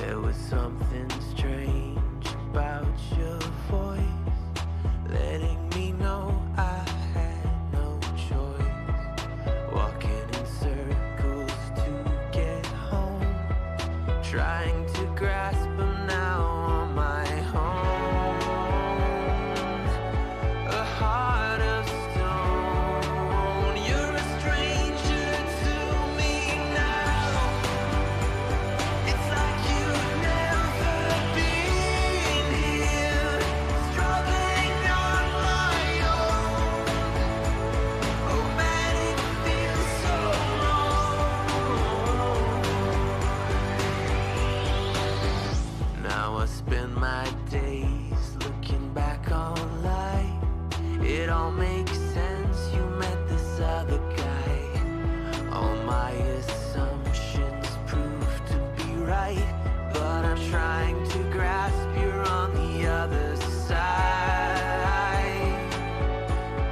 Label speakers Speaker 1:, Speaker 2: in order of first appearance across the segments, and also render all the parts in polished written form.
Speaker 1: There was something strange about your voice, letting me know I had no choice. Walking in circles to get home, trying to grasp them now on my home. A heart of stone, you're a stranger to me now. It's like you've never been here, struggling on my own. Oh man, it feels so wrong. Now I spend my days looking back on life. It all makes sense, you met this other guy. All my assumptions prove to be right, but I'm trying to grasp you're on the other side.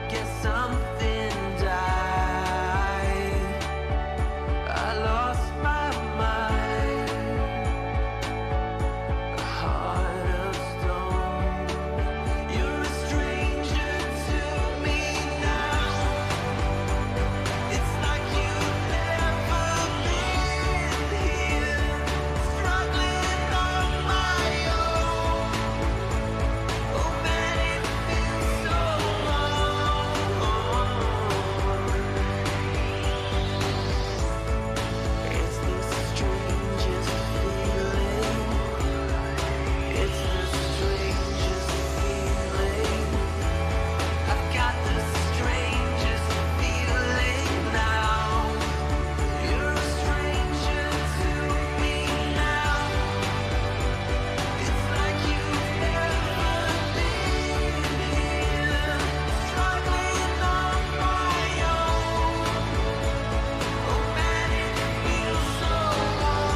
Speaker 1: Guess something died. I lost my mind. A heart of stone. You're a stranger to me now. It's like you've never been here, struggling on my own. Oh man, it feels so wrong. It's the strangest feeling. It's the strangest feeling. I've got the strangest feeling now. You're a stranger to me now. It's like you've never been here, struggling on my own. Oh man, it feels so wrong.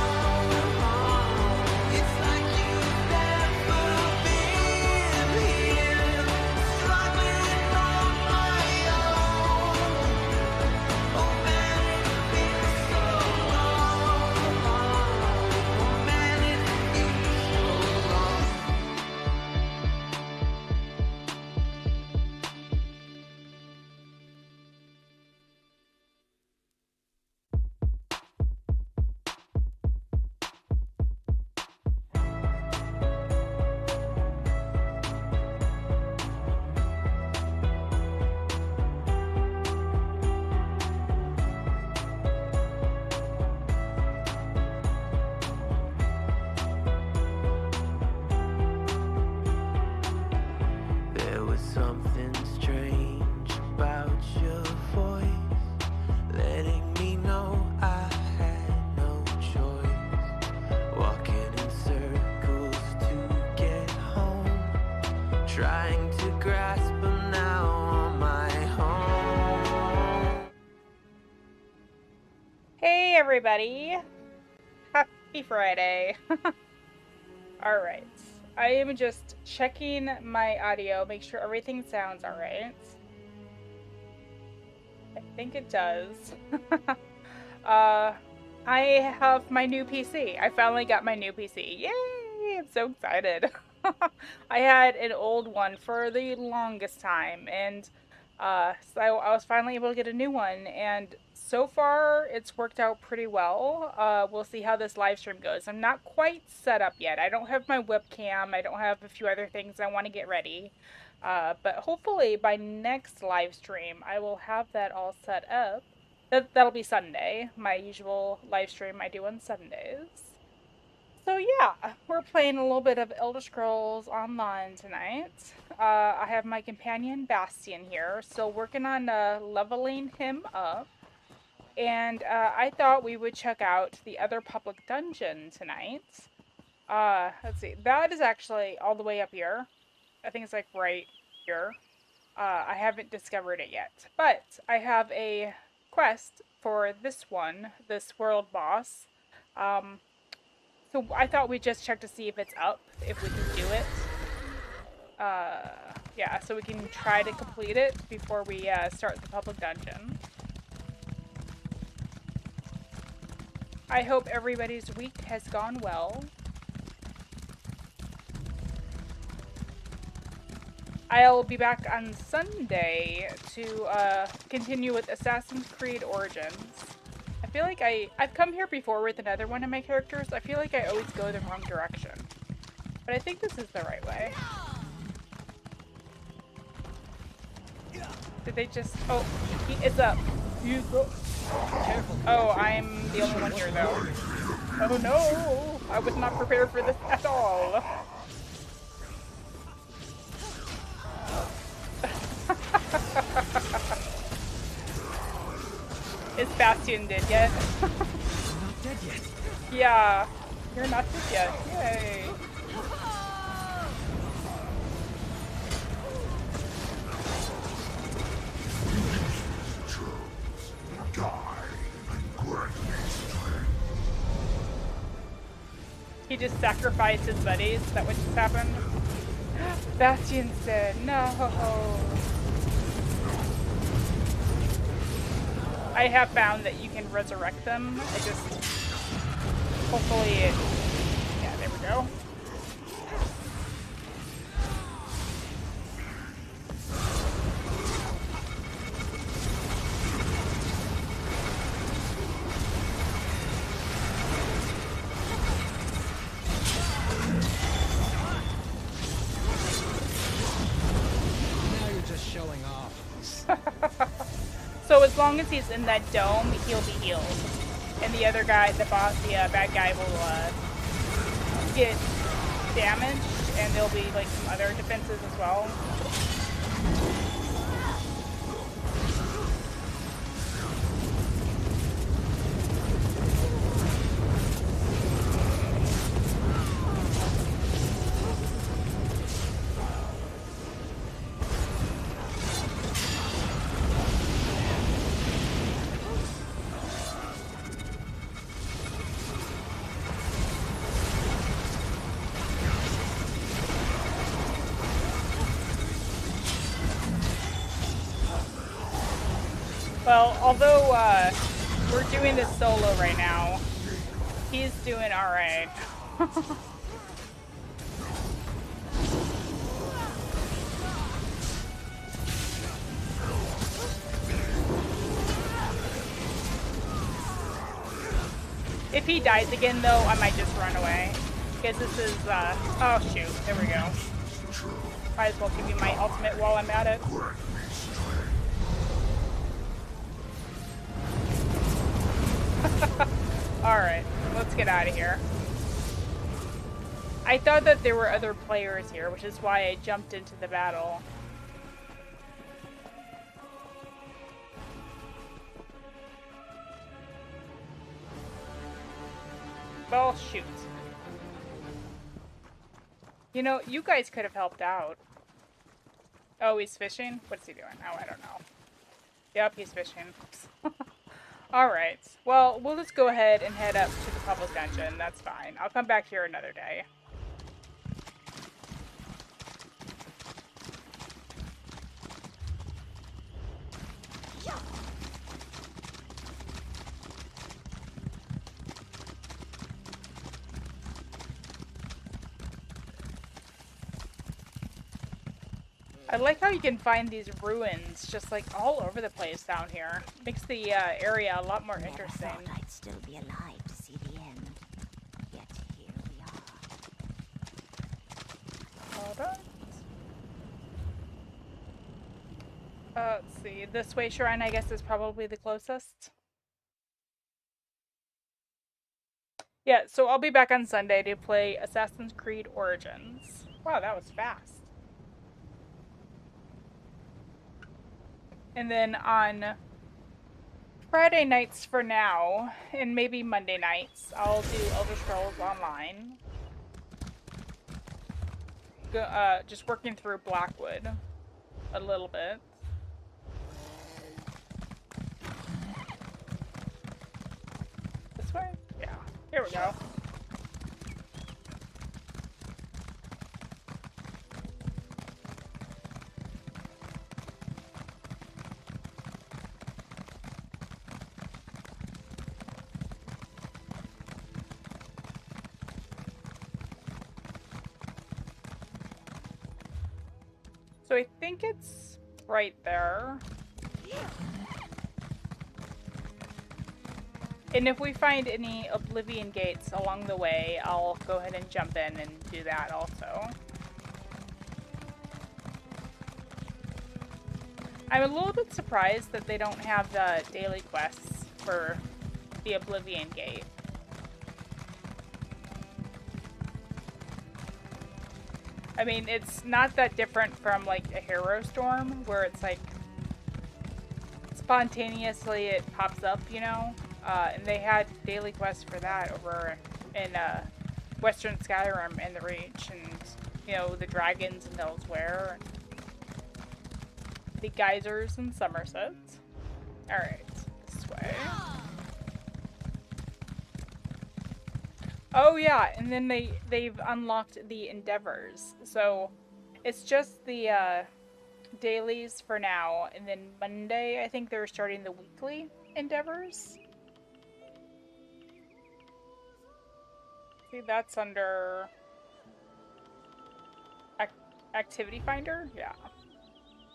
Speaker 1: It's like you've never been here, struggling on my own. Oh man, it feels so wrong. Oh man, it feels so wrong. There was something strange about your voice, letting me know I had no choice. Walking in circles to get home, trying to grasp them now on my home.
Speaker 2: Hey everybody! Happy Friday! Alright, I am just checking my audio, make sure everything sounds alright. I think it does. I have my new PC. I finally got my new PC. Yay! I'm so excited. I had an old one for the longest time, and so I was finally able to get a new one, and so far it's worked out pretty well. We'll see how this live stream goes. I'm not quite set up yet. I don't have my webcam. I don't have a few other things I want to get ready. But hopefully by next live stream I will have that all set up. That'll be Sunday, my usual live stream I do on Sundays. So yeah, we're playing a little bit of Elder Scrolls Online tonight. I have my companion Bastian here, still working on leveling him up. And I thought we would check out the other public dungeon tonight. Let's see, that is actually all the way up here. I think it's like right here. I haven't discovered it yet, but I have a quest for this one, this world boss. So I thought we'd just check to see if it's up, if we can do it. Yeah, so we can try to complete it before we start the public dungeon. I hope everybody's week has gone well. I'll be back on Sunday to continue with Assassin's Creed Origins. I feel like I've come here before with another one of my characters. I feel like I always go the wrong direction. But I think this is the right way. Did they just... Oh, it's up. Oh, I'm the only one here, though. Oh, no! I was not prepared for this at all. Is Bastion dead yet?
Speaker 3: I'm not dead yet.
Speaker 2: Yeah, you're not dead yet. Yay. He just sacrificed his buddies. Is that what just happened? Bastion's dead. No. I have found that you can resurrect them. I just... Hopefully it... Yeah, there we go.
Speaker 3: Now you're just showing off.
Speaker 2: So as long as he's in that dome, he'll be healed. And the other guy, the boss, the bad guy will get damaged, and there'll be like some other defenses as well. Well, although we're doing this solo right now, he's doing alright. If he dies again, though, I might just run away. Because this is, oh shoot, there we go. Might as well give you my ultimate while I'm at it. Alright, let's get out of here. I thought that there were other players here, which is why I jumped into the battle. Well, shoot. You know, you guys could have helped out. Oh, he's fishing? What's he doing? Oh, I don't know. Yep, he's fishing. Alright. Well, we'll just go ahead and head up to the public dungeon. That's fine. I'll come back here another day. I like how you can find these ruins just like all over the place down here. Makes the area a lot more interesting.
Speaker 4: Never thought I'd still be alive to see the end. Yet here we are.
Speaker 2: Hold on. Let's see. This way shrine, I guess, is probably the closest. Yeah, so I'll be back on Sunday to play Assassin's Creed Origins. Wow, that was fast. And then on Friday nights for now, and maybe Monday nights, I'll do Elder Scrolls Online. Just working through Blackwood a little bit. This way? Yeah. Here we go. So I think it's right there. And if we find any Oblivion gates along the way, I'll go ahead and jump in and do that also. I'm a little bit surprised that they don't have the daily quests for the Oblivion gate. I mean, it's not that different from like a Hero Storm, where it's like spontaneously it pops up, you know? And they had daily quests for that over in Western Skyrim and the Reach, and you know, the dragons and elsewhere, and the geysers in Somerset. Alright, this way. Oh yeah, and then they've unlocked the Endeavors. So it's just the dailies for now, and then Monday I think they're starting the weekly Endeavors. See, that's under Activity Finder? Yeah.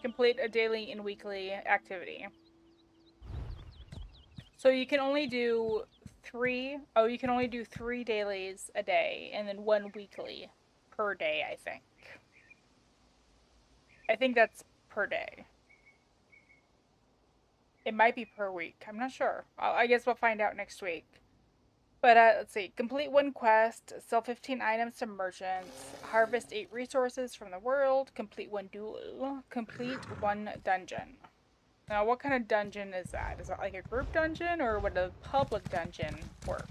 Speaker 2: Complete a daily and weekly activity. So you can only do you can only do 3 dailies a day, and then 1 weekly per day, I think. I think that's per day. It might be per week. I'm not sure. I guess we'll find out next week. But let's see. Complete 1 quest, sell 15 items to merchants, harvest 8 resources from the world, complete 1 duel, complete 1 dungeon. Now, what kind of dungeon is that? Is that like a group dungeon, or would a public dungeon work?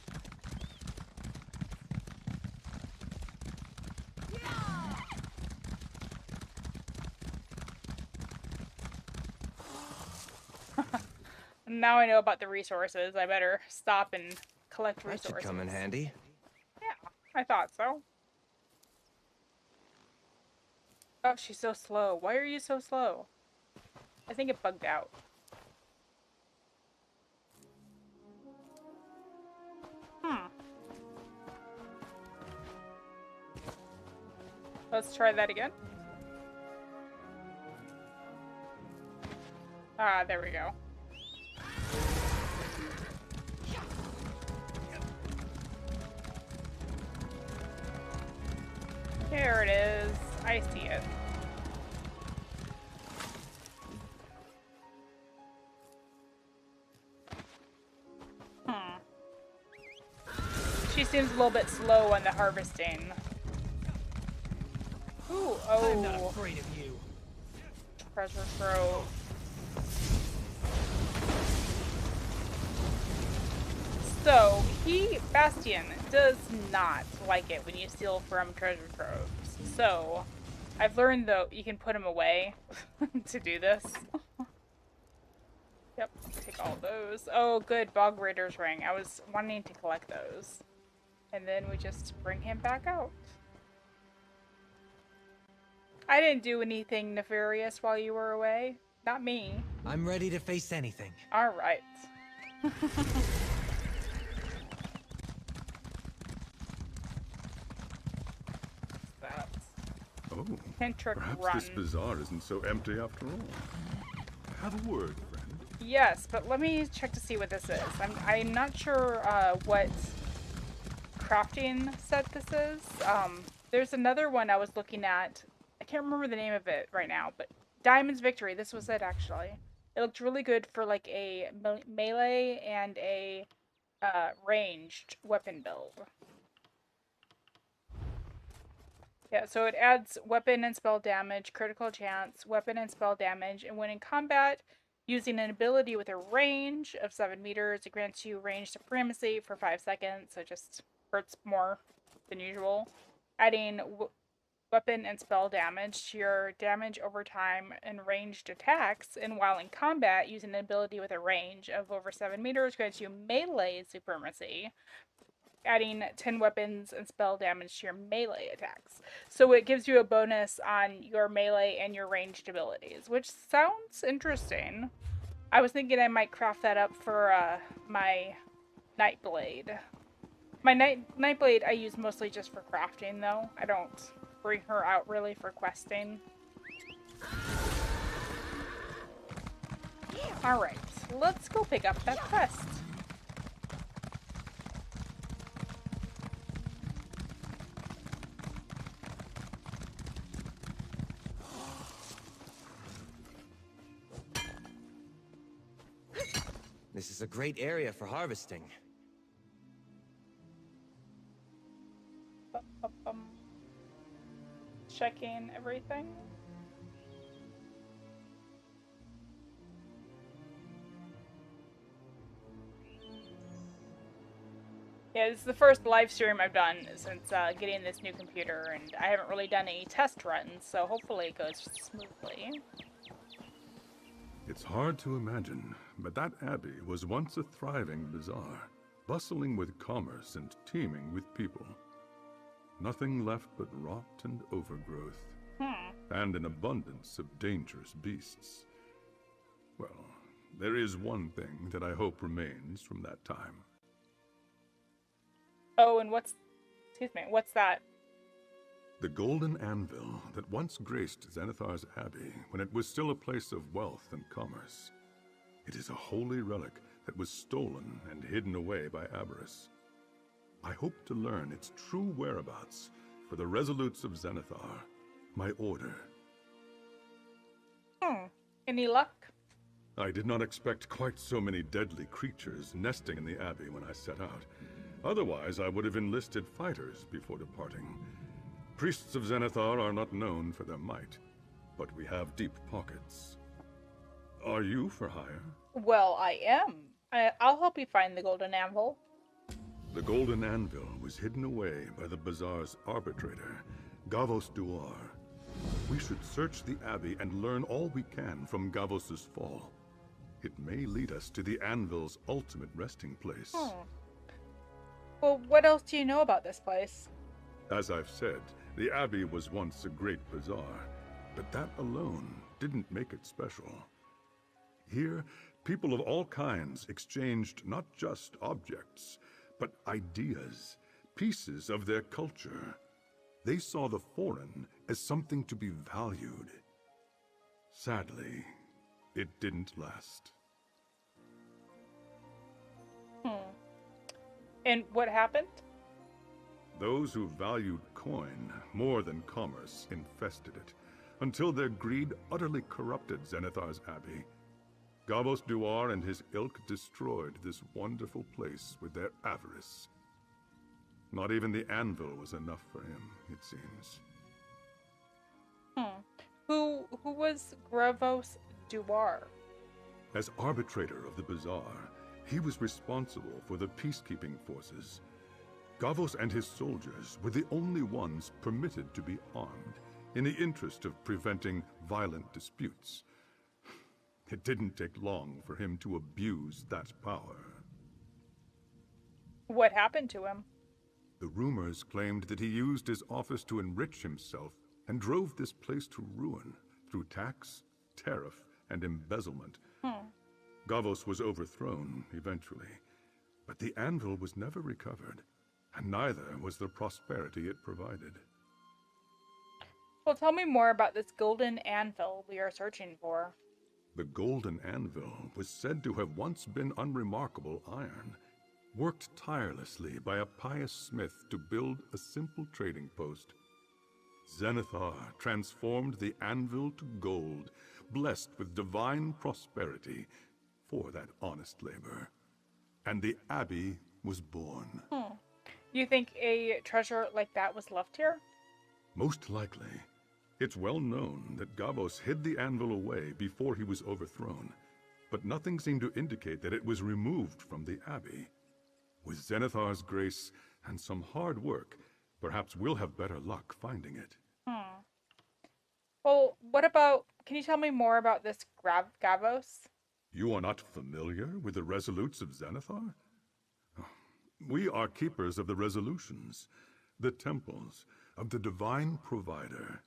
Speaker 2: Now I know about the resources. I better stop and collect resources.
Speaker 5: That should come in handy.
Speaker 2: Yeah, I thought so. Oh, she's so slow. Why are you so slow? I think it bugged out. Let's try that again. Ah, there we go. There it is. I see it. She seems a little bit slow on the harvesting. Ooh, oh.
Speaker 3: I'm not afraid of you.
Speaker 2: Treasure trove. So, Bastion, does not like it when you steal from treasure troves. So, I've learned though, you can put them away to do this. Yep, take all those. Oh, good, Bog Raider's ring. I was wanting to collect those. And then we just bring him back out. I didn't do anything nefarious while you were away. Not me.
Speaker 3: I'm ready to face anything.
Speaker 2: Alright.
Speaker 6: Oh,
Speaker 2: Kentrick
Speaker 6: perhaps
Speaker 2: Run.
Speaker 6: this bazaar isn't so empty after all. Have a word, friend.
Speaker 2: Yes, but let me check to see what this is. I'm not sure what crafting set this is. There's another one I was looking at. I can't remember the name of it right now, but Diamond's Victory. This was it, actually. It looked really good for like a melee and a ranged weapon build. Yeah, so it adds weapon and spell damage, critical chance, weapon and spell damage, and when in combat, using an ability with a range of 7 meters, it grants you range supremacy for 5 seconds, so it just hurts more than usual. Adding weapon and spell damage to your damage over time and ranged attacks, and while in combat, using an ability with a range of over 7 meters grants you melee supremacy, adding 10 weapons and spell damage to your melee attacks. So it gives you a bonus on your melee and your ranged abilities, which sounds interesting. I was thinking I might craft that up for my Nightblade. My Nightblade I use mostly just for crafting, though. I don't bring her out really for questing. Alright, let's go pick up that quest.
Speaker 3: This is a great area for harvesting.
Speaker 2: Checking everything. Yeah, this is the first live stream I've done since getting this new computer, and I haven't really done any test runs, so hopefully it goes smoothly.
Speaker 6: It's hard to imagine, but that Abbey was once a thriving bazaar, bustling with commerce and teeming with people. Nothing left but rot and overgrowth, and an abundance of dangerous beasts. Well, there is one thing that I hope remains from that time.
Speaker 2: Oh, and what's that?
Speaker 6: The golden anvil that once graced Zenithar's Abbey when it was still a place of wealth and commerce. It is a holy relic that was stolen and hidden away by avarice. I hope to learn its true whereabouts for the resolutes of Zenithar, my order.
Speaker 2: Any luck?
Speaker 6: I did not expect quite so many deadly creatures nesting in the Abbey when I set out. Otherwise, I would have enlisted fighters before departing. Priests of Zenithar are not known for their might, but we have deep pockets. Are you for hire?
Speaker 2: Well, I am. I'll help you find the golden anvil.
Speaker 6: The golden anvil was hidden away by the bazaar's arbitrator, Gavos Duar. We should search the Abbey and learn all we can from Gavos's fall. It may lead us to the anvil's ultimate resting place.
Speaker 2: Well, what else do you know about this place?
Speaker 6: As I've said, the Abbey was once a great bazaar, but that alone didn't make it special. Here, people of all kinds exchanged not just objects, but ideas, pieces of their culture. They saw the foreign as something to be valued. Sadly, it didn't last.
Speaker 2: And what happened?
Speaker 6: Those who valued coin more than commerce infested it, until their greed utterly corrupted Zenithar's Abbey. Gavos Duar and his ilk destroyed this wonderful place with their avarice. Not even the anvil was enough for him, it seems.
Speaker 2: Who was Gavos Duar?
Speaker 6: As arbitrator of the bazaar, he was responsible for the peacekeeping forces. Gavos and his soldiers were the only ones permitted to be armed, in the interest of preventing violent disputes. It didn't take long for him to abuse that power.
Speaker 2: What happened to him?
Speaker 6: The rumors claimed that he used his office to enrich himself and drove this place to ruin through tax, tariff, and embezzlement. Gavos was overthrown eventually, but the anvil was never recovered, and neither was the prosperity it provided.
Speaker 2: Well, tell me more about this golden anvil we are searching for.
Speaker 6: The golden anvil was said to have once been unremarkable iron, worked tirelessly by a pious smith to build a simple trading post. Zenithar transformed the anvil to gold, blessed with divine prosperity for that honest labor. And the Abbey was born.
Speaker 2: You think a treasure like that was left here?
Speaker 6: Most likely. It's well known that Gavos hid the anvil away before he was overthrown, but nothing seemed to indicate that it was removed from the Abbey. With Zenithar's grace and some hard work, perhaps we'll have better luck finding it.
Speaker 2: Well, can you tell me more about this Gavos?
Speaker 6: You are not familiar with the resolutes of Zenithar? We are keepers of the resolutions, the temples of the divine provider.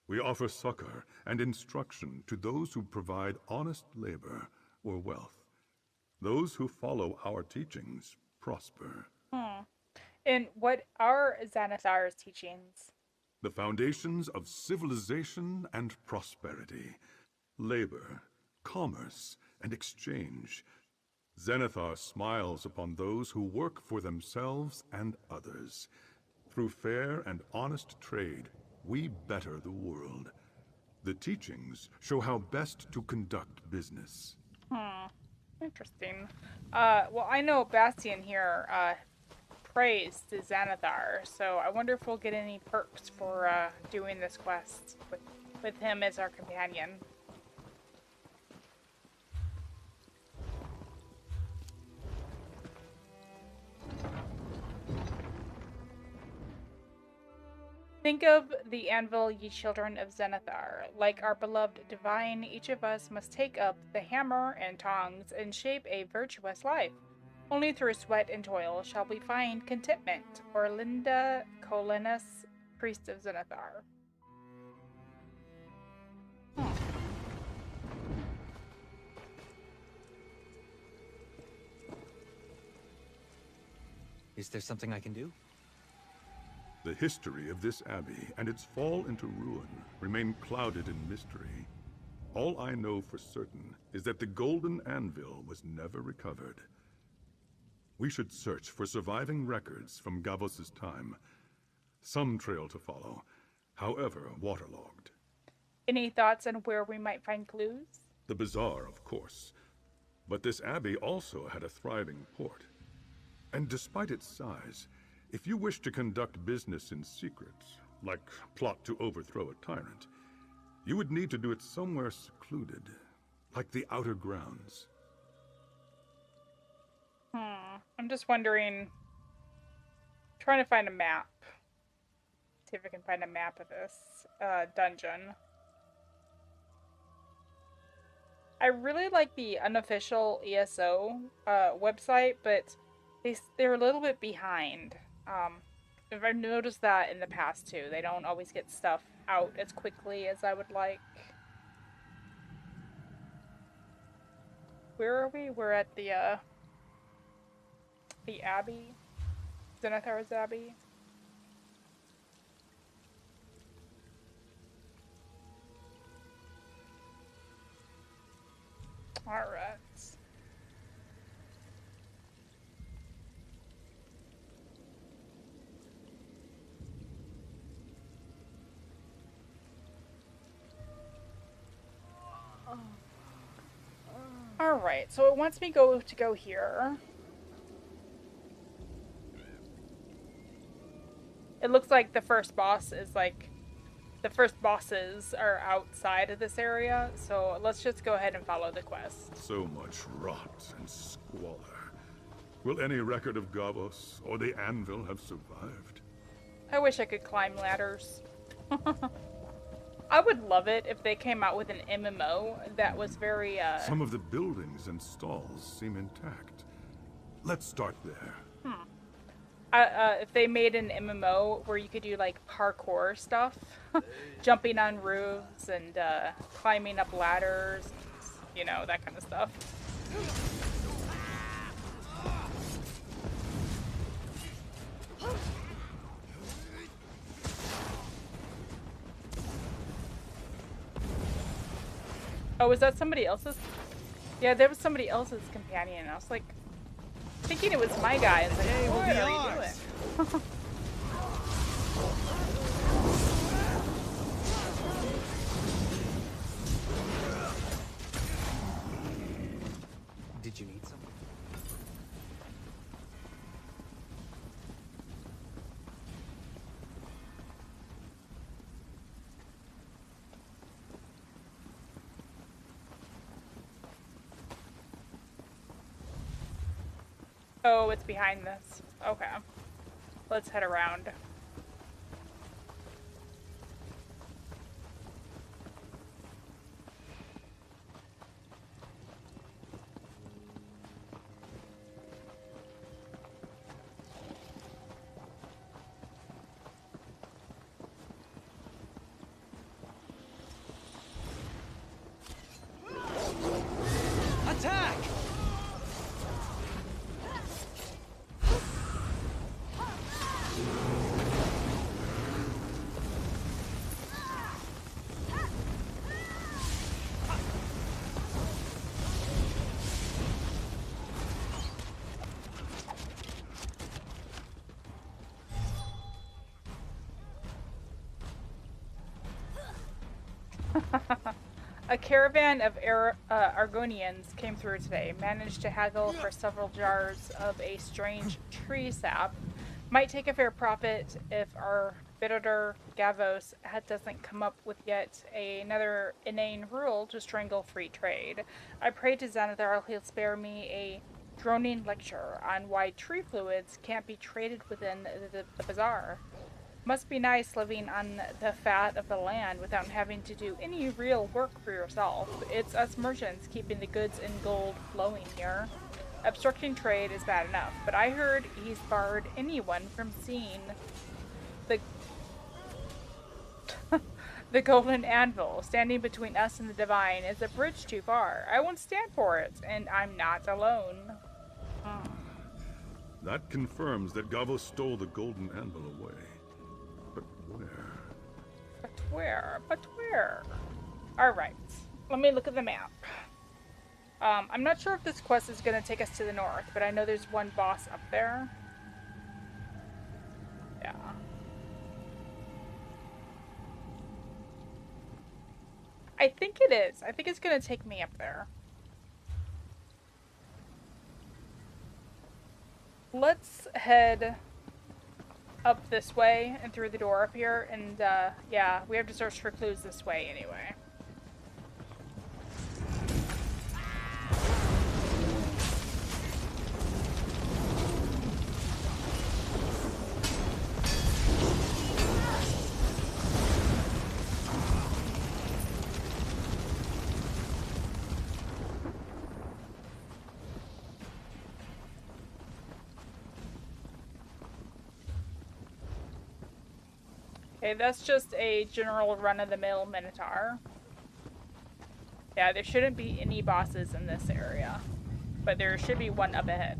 Speaker 6: We offer succor and instruction to those who provide honest labor or wealth. Those who follow our teachings prosper.
Speaker 2: And what are Zenithar's teachings?
Speaker 6: The foundations of civilization and prosperity. Labor, commerce, and exchange. Zenithar smiles upon those who work for themselves and others. Through fair and honest trade, we better the world. The teachings show how best to conduct business.
Speaker 2: Interesting. Well, I know Bastian here prays to Zenithar, so I wonder if we'll get any perks for doing this quest with him as our companion. Think of the Anvil, ye children of Zenithar. Like our beloved divine, each of us must take up the hammer and tongs and shape a virtuous life. Only through sweat and toil shall we find contentment. Orlinda Colinus, priest of Zenithar.
Speaker 3: Is there something I can do?
Speaker 6: The history of this abbey and its fall into ruin remain clouded in mystery. All I know for certain is that the golden anvil was never recovered. We should search for surviving records from Gavos's time. Some trail to follow, however waterlogged.
Speaker 2: Any thoughts on where we might find clues?
Speaker 6: The bazaar, of course. But this abbey also had a thriving port. And despite its size, if you wish to conduct business in secret, like plot to overthrow a tyrant, you would need to do it somewhere secluded, like the outer grounds.
Speaker 2: I'm just wondering, trying to find a map. See if I can find a map of this dungeon. I really like the unofficial ESO website, but they're a little bit behind. I've noticed that in the past too. They don't always get stuff out as quickly as I would like. Where are we? We're at the Abbey. Zenithar's Abbey. Alright. Alright, so it wants me to go here. It looks like the first boss is like... The first bosses are outside of this area, so let's just go ahead and follow the quest.
Speaker 6: So much rot and squalor. Will any record of Gavos or the Anvil have survived?
Speaker 2: I wish I could climb ladders. I would love it if they came out with an MMO that was very,
Speaker 6: Some of the buildings and stalls seem intact. Let's start there.
Speaker 2: If they made an MMO where you could do, like, parkour stuff, jumping on roofs and climbing up ladders, you know, that kind of stuff. Oh, was that somebody else's? Yeah, there was somebody else's companion. I was like, thinking it was my guy. I was like, hey, what are you doing?
Speaker 3: Did you need something?
Speaker 2: Oh, it's behind this. Okay. Let's head around.
Speaker 3: Attack!
Speaker 2: A caravan of Argonians came through today, managed to haggle for several jars of a strange tree sap. Might take a fair profit if our Bitter Gavos doesn't come up with yet another inane rule to strangle free trade. I pray to Zenithar he'll spare me a droning lecture on why tree fluids can't be traded within the bazaar. Must be nice living on the fat of the land without having to do any real work for yourself. It's us merchants keeping the goods and gold flowing here. Obstructing trade is bad enough, but I heard he's barred anyone from seeing the the golden anvil standing between us and the divine is a bridge too far. I won't stand for it, and I'm not alone.
Speaker 6: That confirms that Gavos stole the golden anvil away. But where?
Speaker 2: But where? But where? Alright, let me look at the map. I'm not sure if this quest is going to take us to the north, but I know there's one boss up there. Yeah. I think it is. I think it's going to take me up there. Let's head up this way and through the door up here, and yeah, we have to search for clues this way anyway. Okay, that's just a general run-of-the-mill Minotaur. Yeah, there shouldn't be any bosses in this area, but there should be one up ahead.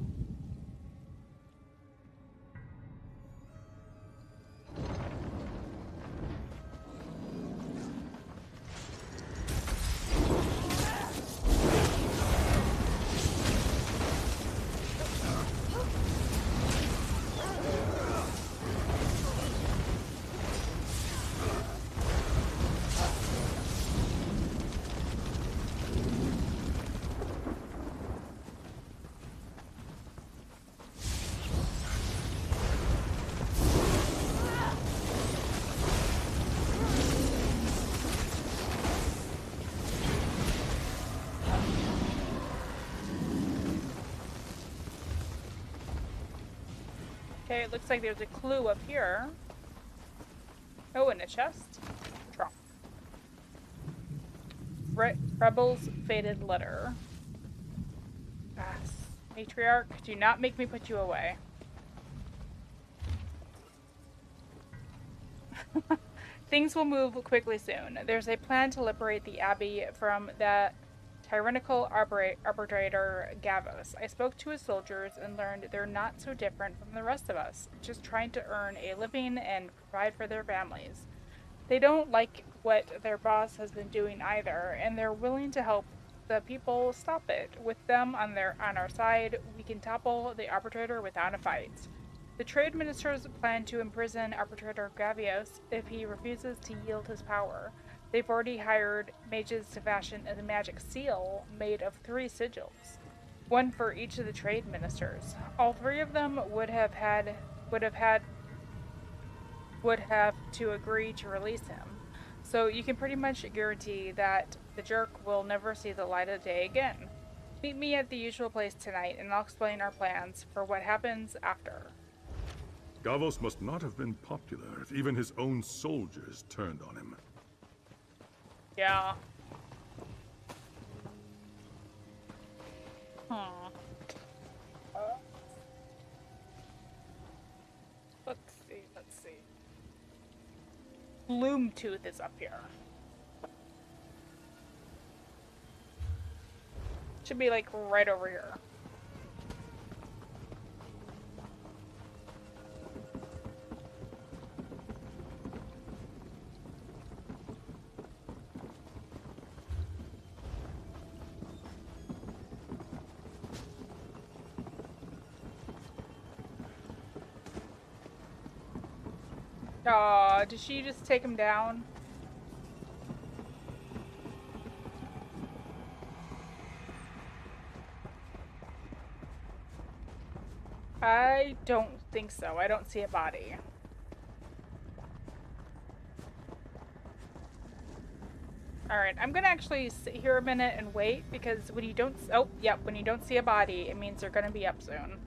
Speaker 2: Okay, it looks like there's a clue up here. Oh, and a chest. Trump. Rebel's faded letter. Matriarch, do not make me put you away. Things will move quickly soon. There's a plan to liberate the Abbey from the tyrannical arbitrator Gavos. I spoke to his soldiers and learned they're not so different from the rest of us, just trying to earn a living and provide for their families. They don't like what their boss has been doing either, and they're willing to help the people stop it. With them on our side, we can topple the arbitrator without a fight. The trade ministers plan to imprison arbitrator Gavios if he refuses to yield his power. They've already hired mages to fashion a magic seal made of 3 sigils, one for each of the trade ministers. All 3 of them would have to agree to release him. So you can pretty much guarantee that the jerk will never see the light of day again. Meet me at the usual place tonight, and I'll explain our plans for what happens after.
Speaker 6: Gavos must not have been popular if even his own soldiers turned on him.
Speaker 2: Yeah. Let's see. Gloomtooth is up here. Should be like right over here. Aw, did she just take him down? I don't think so. I don't see a body. Alright, I'm gonna actually sit here a minute and wait, because when you don't... Oh, yep, when you don't see a body, it means they're gonna be up soon.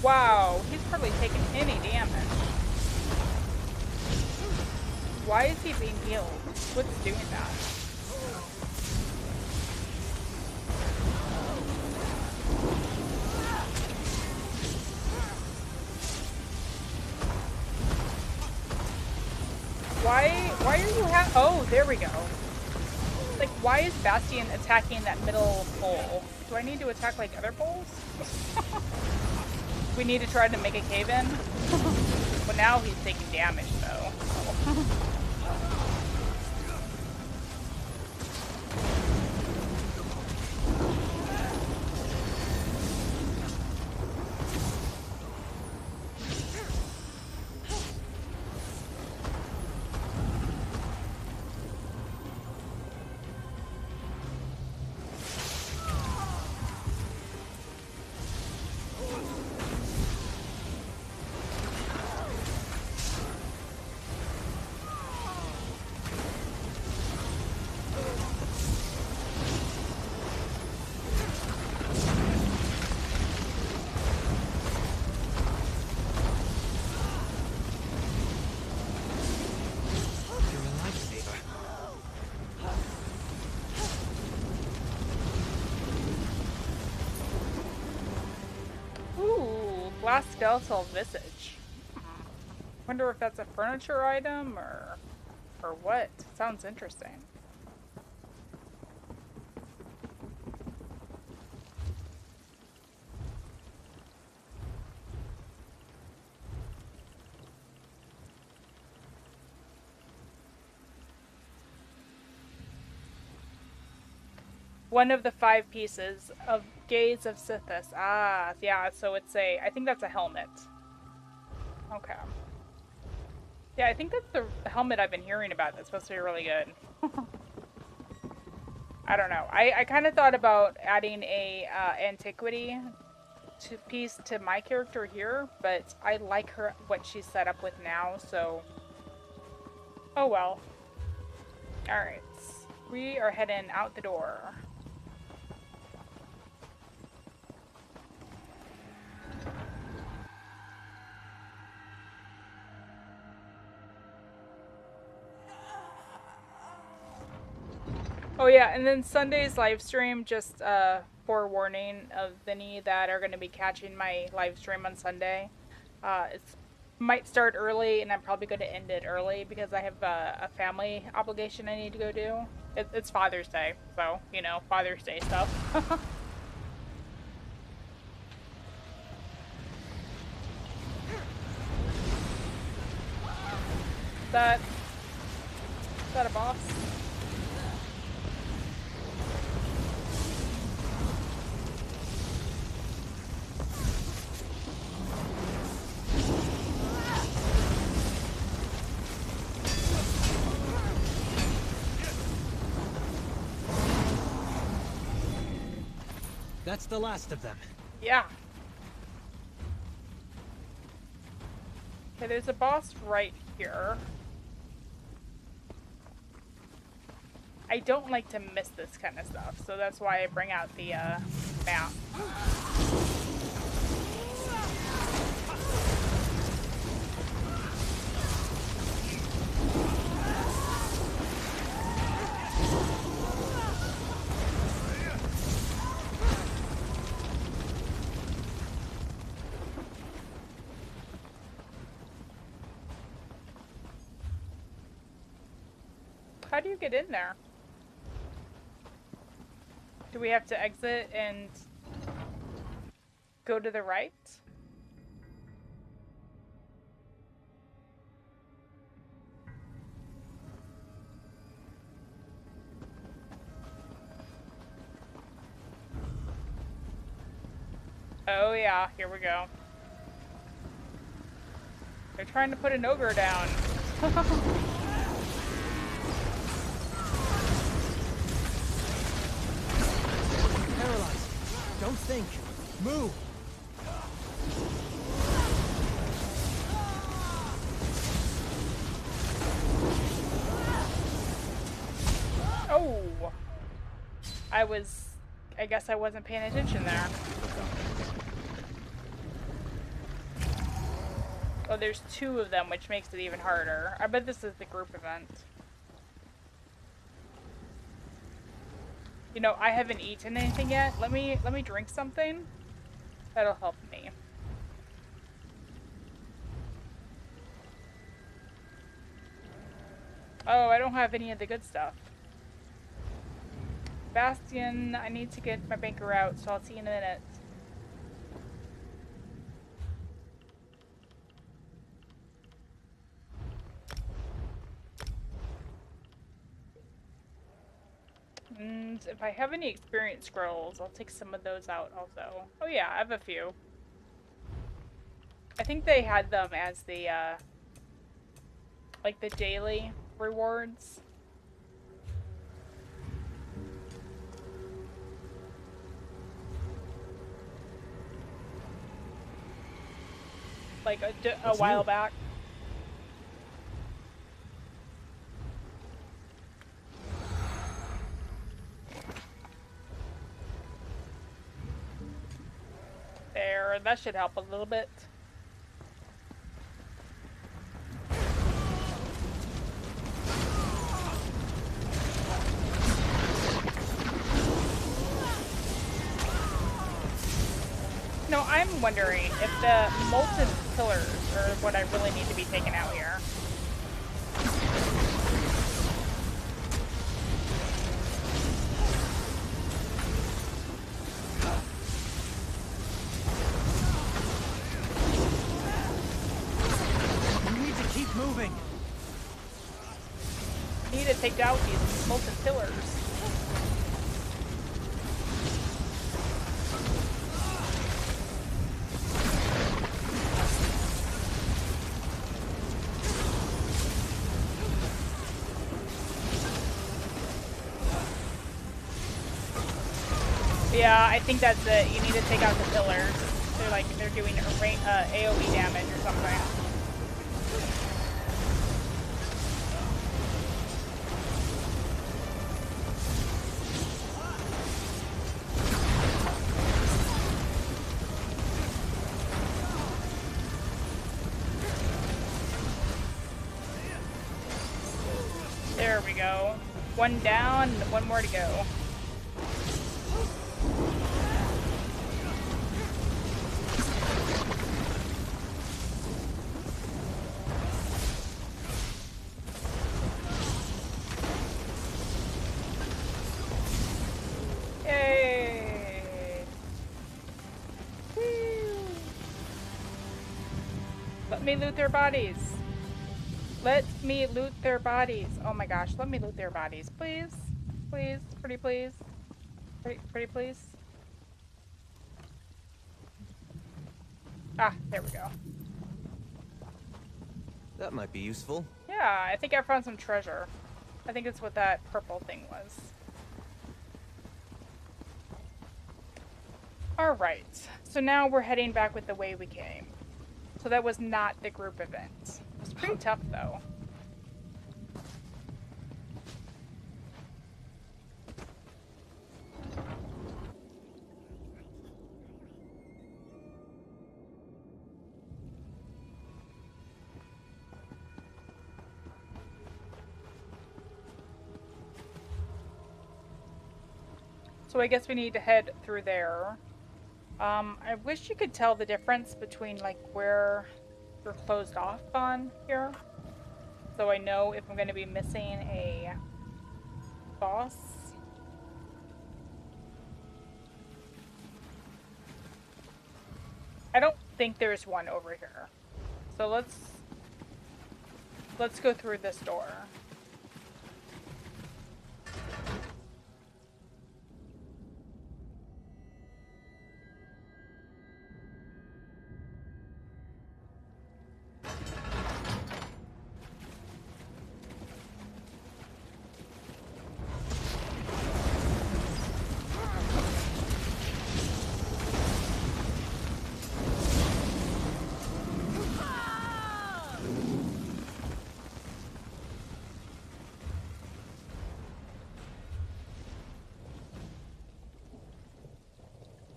Speaker 2: Wow, he's hardly taking any damage. Why is he being healed? What's doing that? Why are you oh, there we go. Like, why is Bastion attacking that middle pole? Do I need to attack, like, other poles? We need to try to make a cave in. Well, now he's taking damage, though. Glass skeletal visage. Wonder if that's a furniture item or what. Sounds interesting. One of the 5 pieces of Gaze of Sithis. Ah, yeah, so it's I think that's a helmet. Okay. Yeah, I think that's the helmet I've been hearing about that's supposed to be really good. I don't know. I kind of thought about adding a antiquity piece to my character here, but I like what she's set up with now, so... Oh well. Alright. We are heading out the door. Oh yeah, and then Sunday's live stream, just forewarning of any that are going to be catching my live stream on Sunday. It might start early, and I'm probably going to end it early because I have a family obligation I need to go do. It's Father's Day, so, you know, Father's Day stuff. Is that a boss?
Speaker 3: That's the last of them.
Speaker 2: Yeah. Okay, there's a boss right here. I don't like to miss this kind of stuff, so that's why I bring out the map. How do you get in there? Do we have to exit and... go to the right. Oh yeah, here we go. They're trying to put an ogre down.
Speaker 3: Paralyzed. Don't think. Move.
Speaker 2: Oh! I guess I wasn't paying attention there. Oh, there's 2 of them, which makes it even harder. I bet this is the group event. You know, I haven't eaten anything yet. Let me drink something. That'll help me. Oh, I don't have any of the good stuff. Bastion, I need to get my banker out, so I'll see you in a minute. And if I have any experience scrolls, I'll take some of those out also. Oh yeah, I have a few. I think they had them as the, like the daily rewards. Like a while back. There, that should help a little bit. No, I'm wondering if the molten pillars are what I really need to be taken out here.
Speaker 3: You need to keep moving.
Speaker 2: I need to take out these molten pillars. Yeah, I think that's it. You need to take out the pillars. They're doing AoE damage or something. There we go. One down, one more to go. Let me loot their bodies. Let me loot their bodies. Oh my gosh, let me loot their bodies. Please. Please. Pretty please. Pretty please. Ah, there we go.
Speaker 3: That might be useful.
Speaker 2: Yeah, I think I found some treasure. I think it's what that purple thing was. Alright, so now we're heading back with the way we came. So that was not the group event. It was pretty tough though. So I guess we need to head through there. I wish you could tell the difference between like where you're closed off on here. So I know if I'm going to be missing a boss. I don't think there's one over here. So let's go through this door.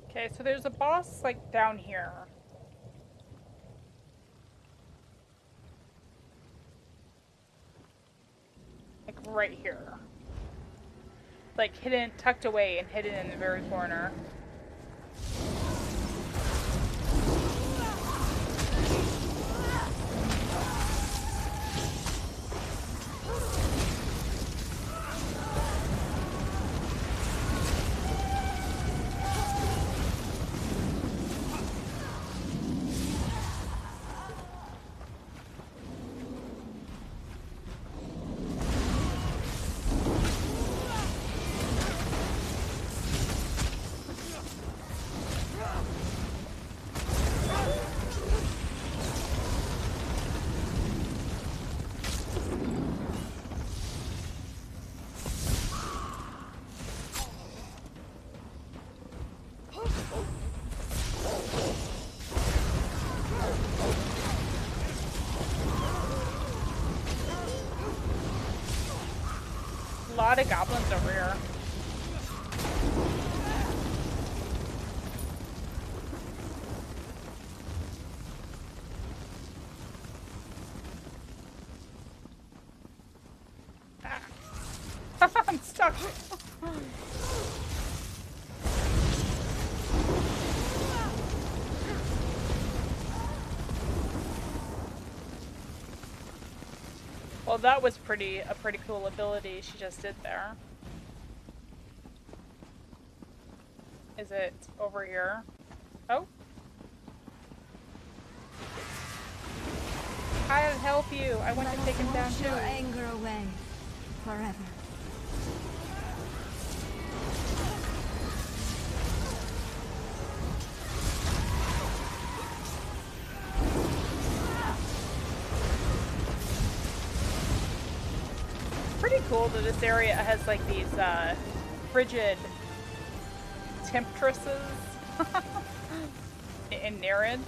Speaker 2: Okay, so there's a boss, like, down here. Like, right here. Like, hidden, tucked away and hidden in the very corner. A lot of goblins over here. Ah. I'm stuck. Well, that was a pretty cool ability she just did there. Is it over here? Oh. I'll help you. I want to take him down too.
Speaker 4: Your anger away forever.
Speaker 2: Pretty cool that this area has like these frigid temptresses and Nereids.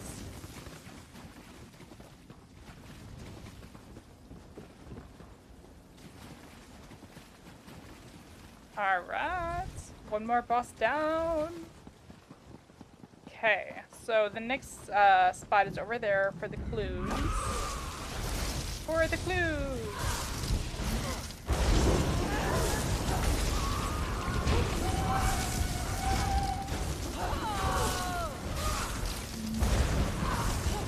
Speaker 2: Alright, one more boss down. Okay, so the next spot is over there for the clues. For the clues!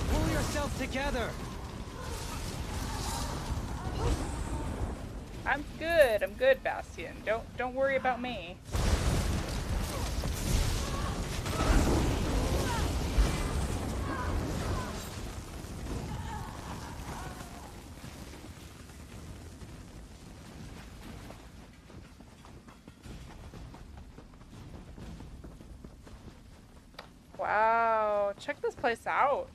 Speaker 3: Pull yourself together.
Speaker 2: I'm good, Bastion. Don't worry about me. Wow, check this place out.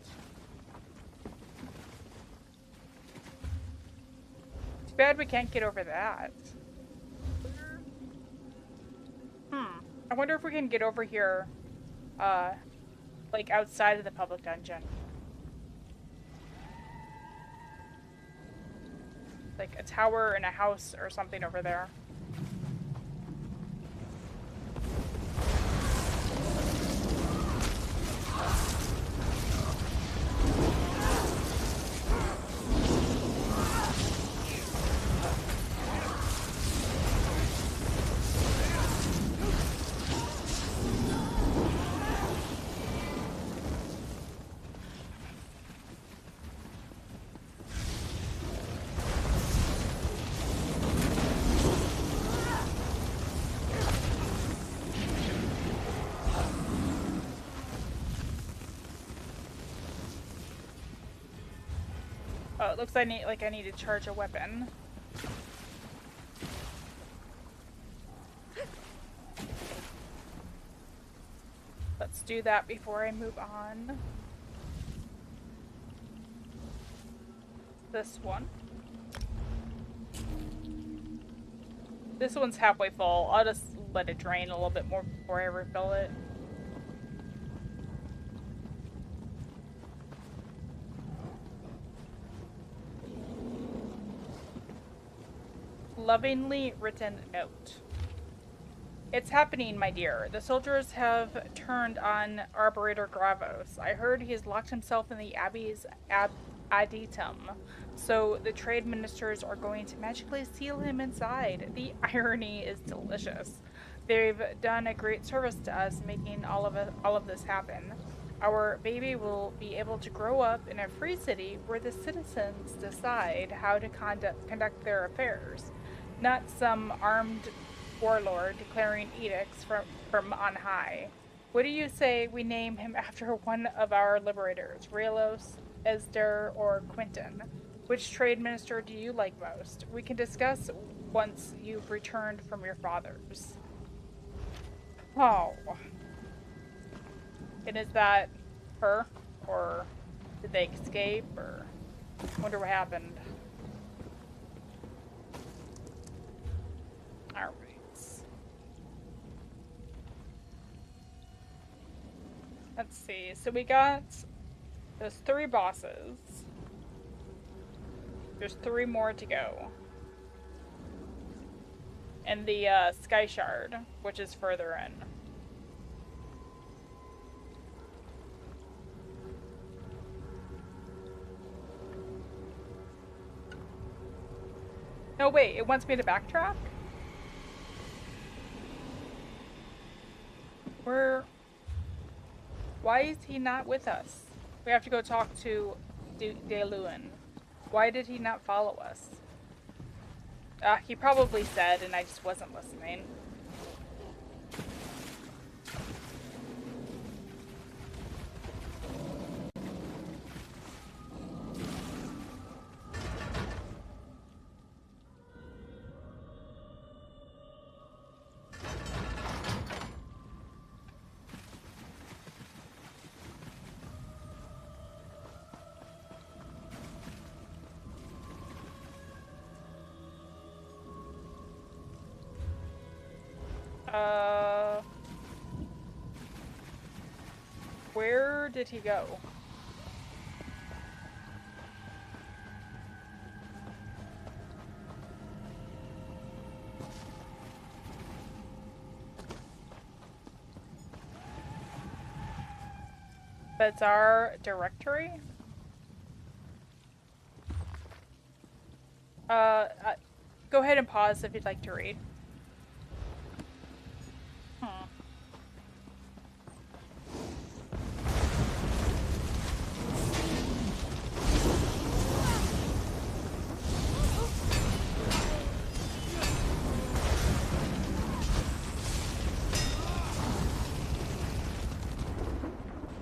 Speaker 2: Too bad we can't get over that. I wonder if we can get over here, like outside of the public dungeon. Like a tower and a house or something over there. Oh, it looks like I need to charge a weapon. Let's do that before I move on. This one. This one's halfway full. I'll just let it drain a little bit more before I refill it. Lovingly written note. It's happening, my dear. The soldiers have turned on Arborator Gravos. I heard he has locked himself in the Abbey's adytum. So the trade ministers are going to magically seal him inside. The irony is delicious. They've done a great service to us, making all of this happen. Our baby will be able to grow up in a free city where the citizens decide how to conduct their affairs, not some armed warlord declaring edicts from on high. What do you say we name him after one of our liberators, Raelos, Esder, or Quinton? Which trade minister do you like most? We can discuss once you've returned from your father's. Oh. And is that her? Or did they escape? Or wonder what happened. Alright. Let's see. So we got those 3 bosses. There's 3 more to go. And the Sky Shard, which is further in. No, wait, it wants me to backtrack? Why is he not with us? We have to go talk to Deluan. Why did he not follow us? He probably said, and I just wasn't listening. Where did he go? Bazaar directory? Go ahead and pause if you'd like to read.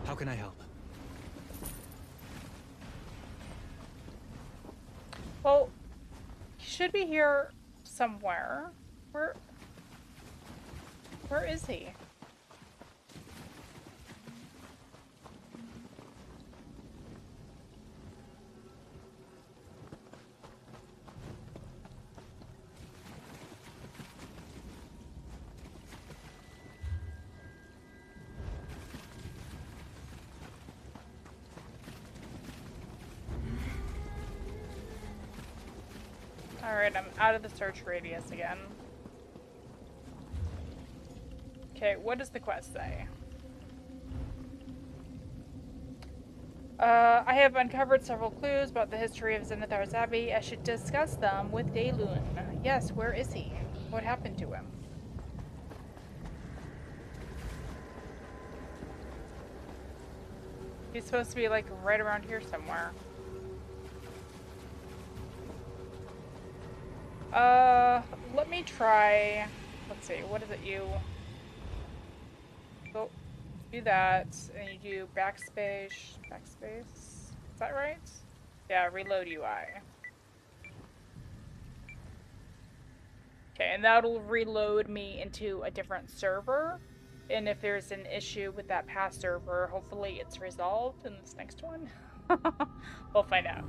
Speaker 3: How can I help?
Speaker 2: Well, he should be here somewhere. Where is he? Alright, I'm out of the search radius again. Okay, what does the quest say? I have uncovered several clues about the history of Zenithar's Abbey. I should discuss them with Daelun. Yes, where is he? What happened to him? He's supposed to be like right around here somewhere. Let me try, let's see, what is it go, do that, and you do backspace, is that right? Yeah, reload UI. Okay, and that'll reload me into a different server. And if there's an issue with that past server, hopefully it's resolved in this next one. We'll find out.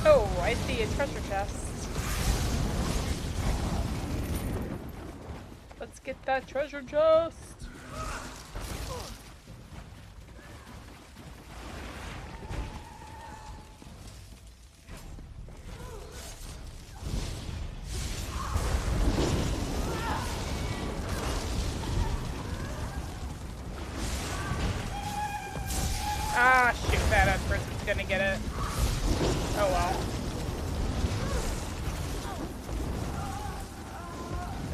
Speaker 2: Oh, I see a treasure chest. Let's get that treasure chest. Ah, shoot, that other person's gonna get it. Oh well.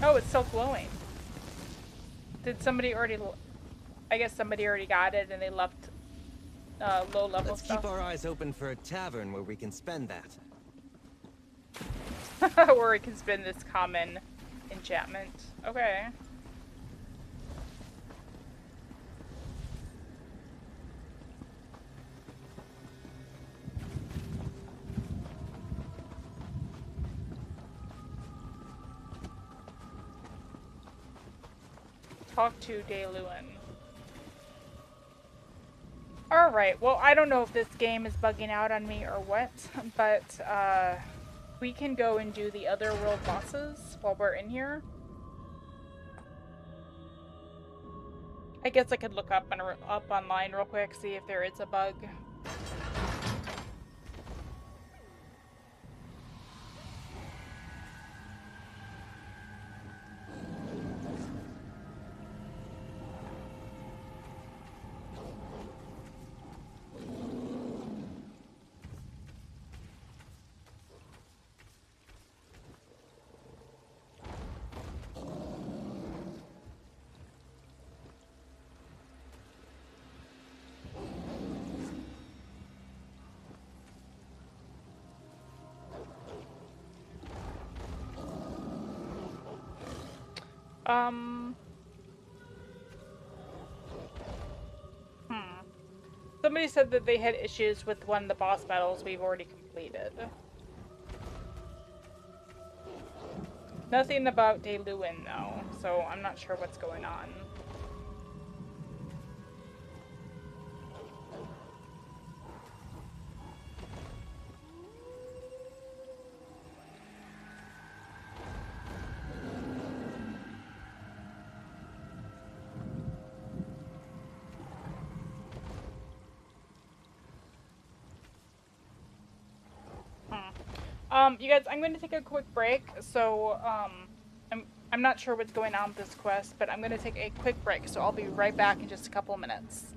Speaker 2: Oh, it's still glowing. Did somebody already... I guess somebody already got it and they left low level
Speaker 5: Let's
Speaker 2: stuff.
Speaker 5: keep our eyes open for a tavern where we can spend that.
Speaker 2: Where we can spend this common enchantment. Okay. Talk to Dayluin. Alright, well, I don't know if this game is bugging out on me or what, but we can go and do the other world bosses while we're in here. I guess I could look up online real quick, see if there is a bug. Somebody said that they had issues with one of the boss battles we've already completed. Nothing about Dayluin though, so I'm not sure what's going on. You guys, I'm going to take a quick break, so, I'm not sure what's going on with this quest, but I'm going to take a quick break, so I'll be right back in just a couple minutes.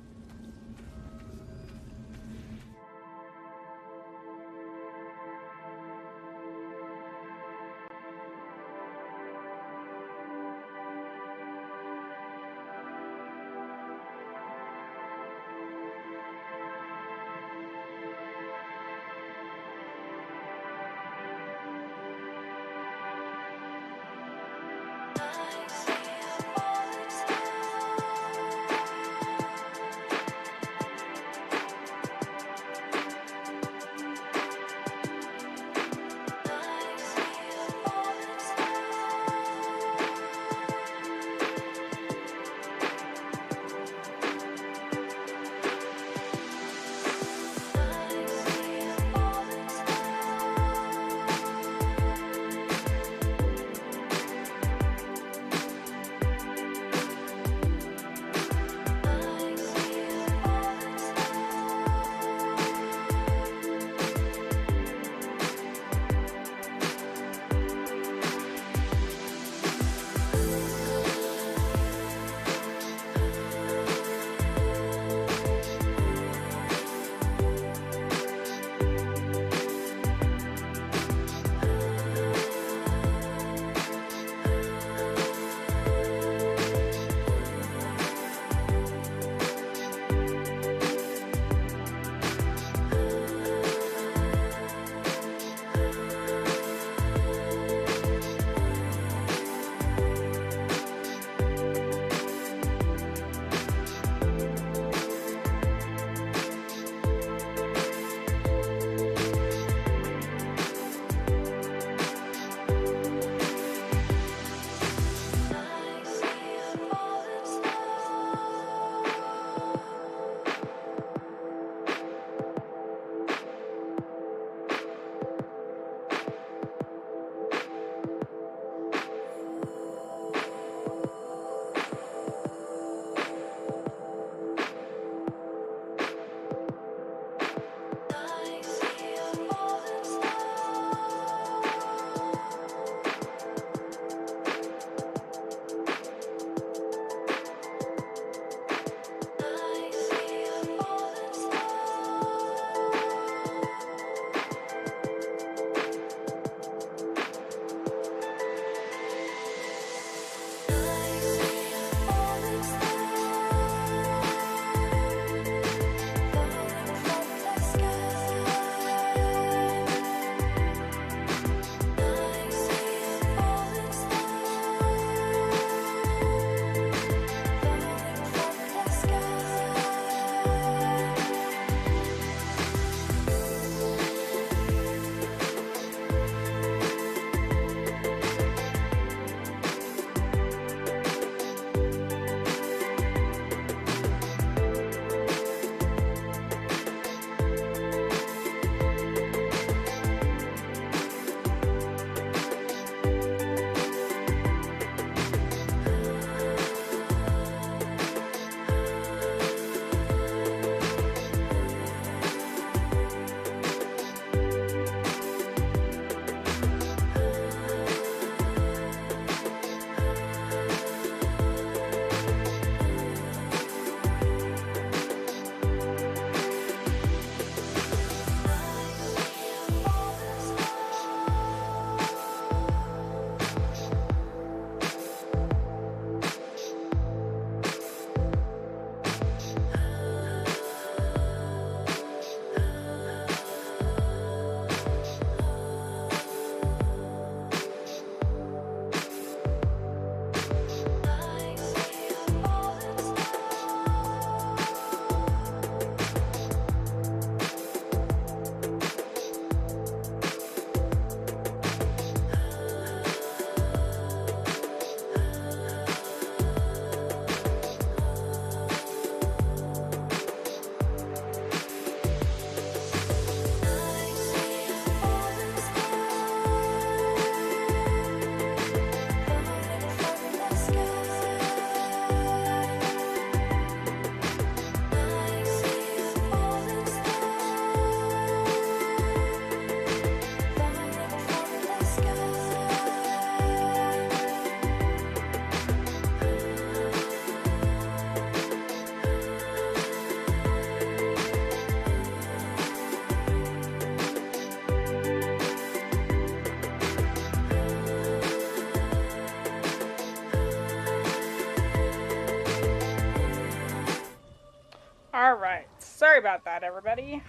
Speaker 2: Alright, sorry about that, everybody.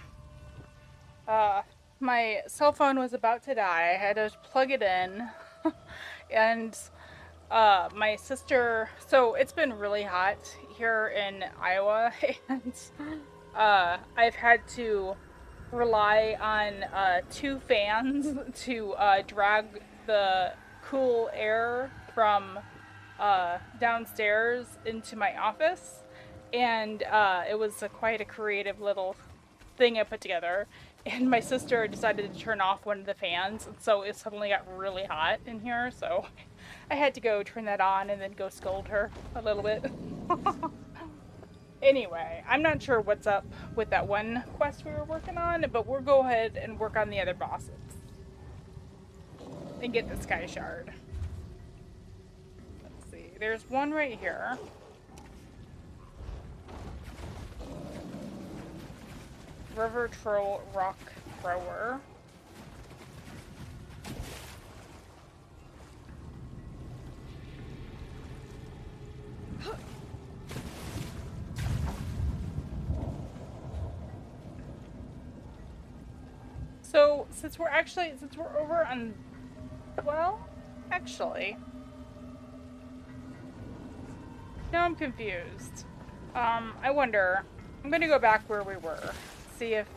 Speaker 2: My cell phone was about to die. I had to plug it in. And, my sister... So, it's been really hot here in Iowa, and, I've had to rely on, 2 fans to, drag the cool air from, downstairs into my office. And it was quite a creative little thing I put together. And my sister decided to turn off one of the fans, and so it suddenly got really hot in here. So I had to go turn that on and then go scold her a little bit. Anyway, I'm not sure what's up with that one quest we were working on, but we'll go ahead and work on the other bosses and get the Sky Shard. Let's see. There's one right here. River Troll Rock Thrower. So, since we're over on, well, actually, now I'm confused. I wonder, I'm gonna go back where we were. See if,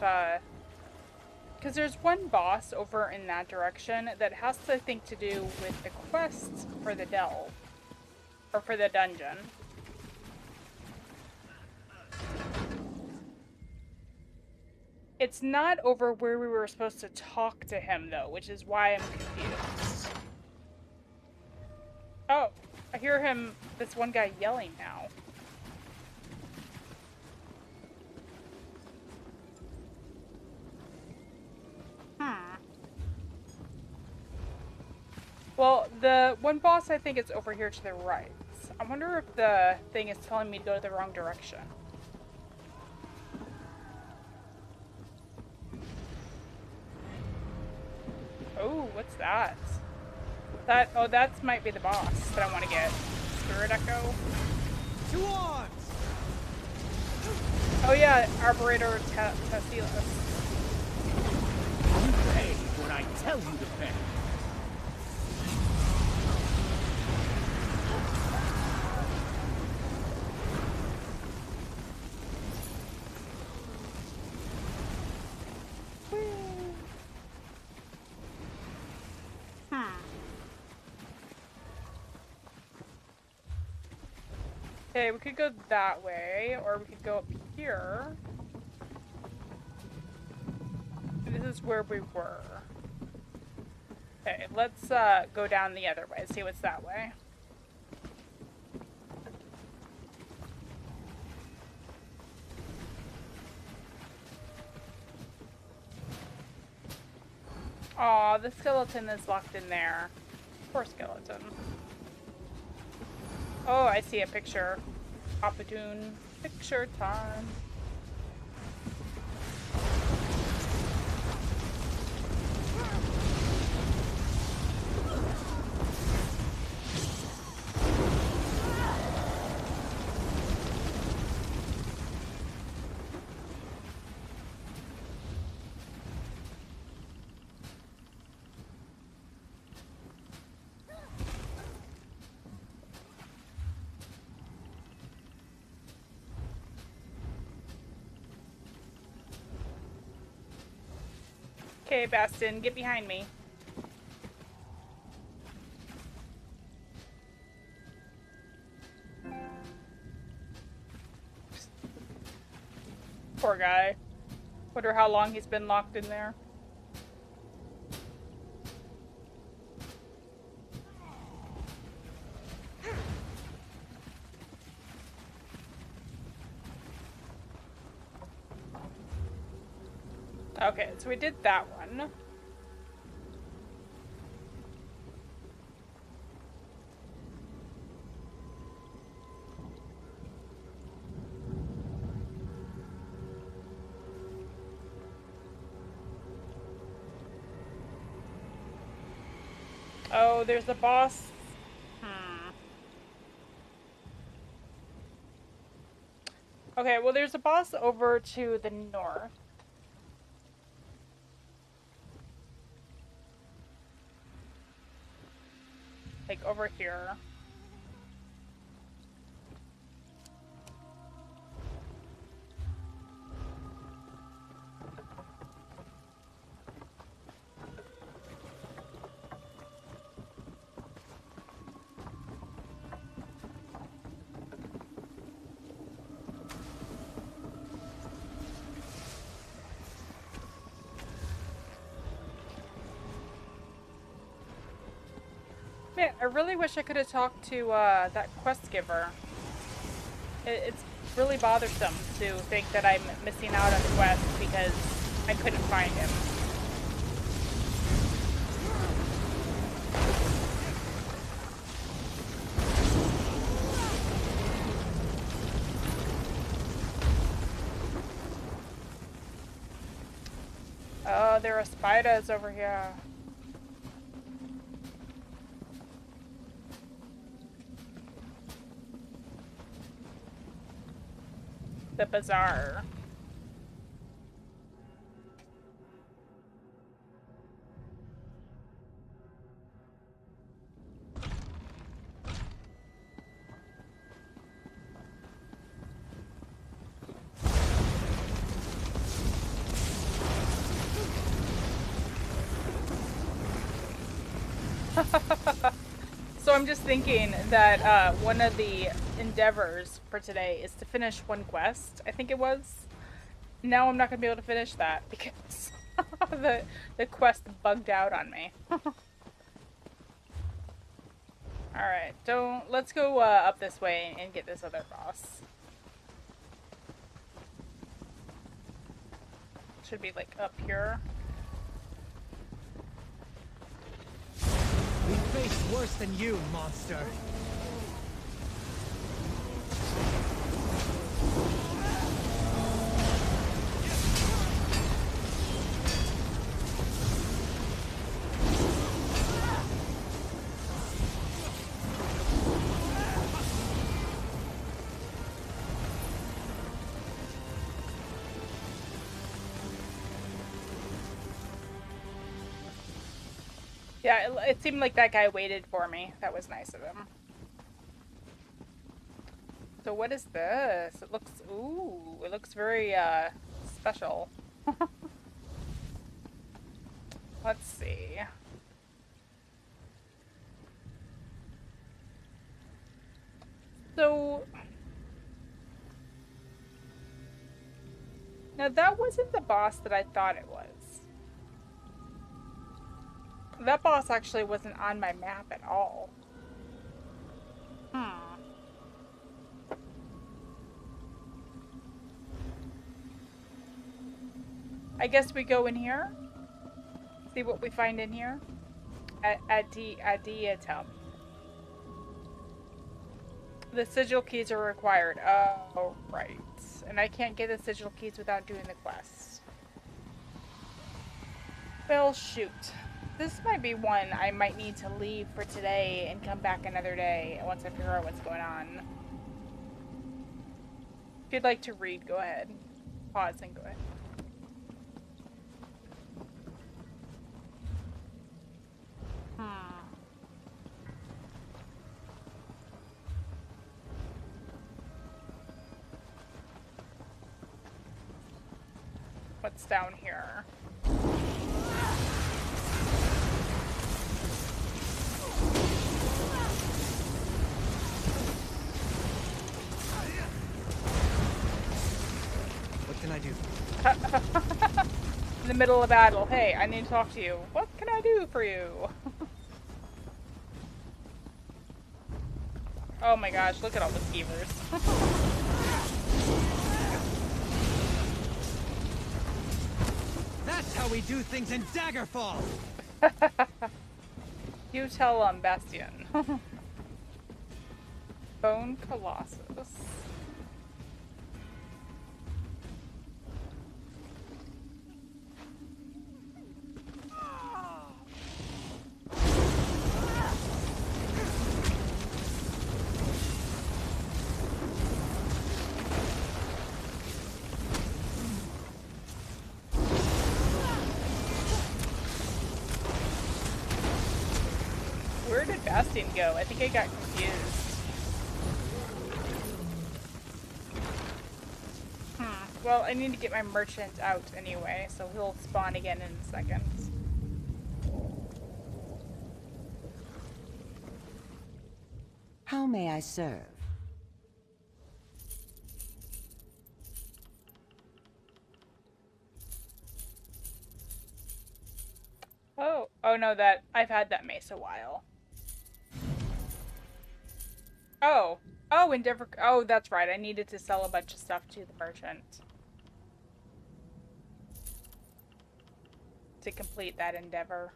Speaker 2: because there's one boss over in that direction that has to, I think, to do with the quests for the delve, or for the dungeon. It's not over where we were supposed to talk to him, though, which is why I'm confused. Oh, I hear him, this one guy yelling now. Well, the one boss, I think, is over here to the right. I wonder if the thing is telling me to go the wrong direction. Oh, what's that? Oh, that might be the boss that I want to get. Spirit Echo.
Speaker 5: To arms!
Speaker 2: Oh yeah, Arborator Tassilos.
Speaker 7: You pay when I tell you to pay.
Speaker 2: Okay, we could go that way, or we could go up here. This is where we were. Okay, let's go down the other way, see what's that way. Aw, the skeleton is locked in there. Poor skeleton. Oh, I see a picture. Opportune picture time. Okay, Bastin, get behind me. Poor guy. Wonder how long he's been locked in there. Okay, so we did that one. Oh, there's a boss. Okay, well, there's a boss over to the north. Like, over here. Man, I really wish I could have talked to that quest giver. It's really bothersome to think that I'm missing out on the quest because I couldn't find him. Oh, there are spiders over here. The bazaar. So I'm just thinking that one of the endeavors for today is to finish one quest, I think it was. Now I'm not going to be able to finish that because the quest bugged out on me. Alright, let's go up this way and get this other boss. Should be like up here.
Speaker 5: We face worse than you, monster.
Speaker 2: Yeah, it seemed like that guy waited for me. That was nice of him. So what is this? It looks, ooh, it looks very, special. Let's see. So, now that wasn't the boss that I thought it was. That boss actually wasn't on my map at all. I guess we go in here. See what we find in here. Adiatum. The sigil keys are required. Oh, right. And I can't get the sigil keys without doing the quest. Well, shoot. This might be one I might need to leave for today and come back another day once I figure out what's going on. If you'd like to read, go ahead. Pause and go ahead. What's down here?
Speaker 5: What can I do?
Speaker 2: In the middle of battle. Hey, I need to talk to you. What can I do for you? Oh my gosh, look at all the skeevers.
Speaker 5: That's how we do things in Daggerfall!
Speaker 2: You tell Bastion. Bone Colossus. tasting go? I think I got confused. Well, I need to get my merchant out anyway, so he'll spawn again in a second.
Speaker 8: How may I serve?
Speaker 2: Oh no, I've had that mace a while. Oh, Endeavour. Oh, that's right. I needed to sell a bunch of stuff to the merchant to complete that endeavor.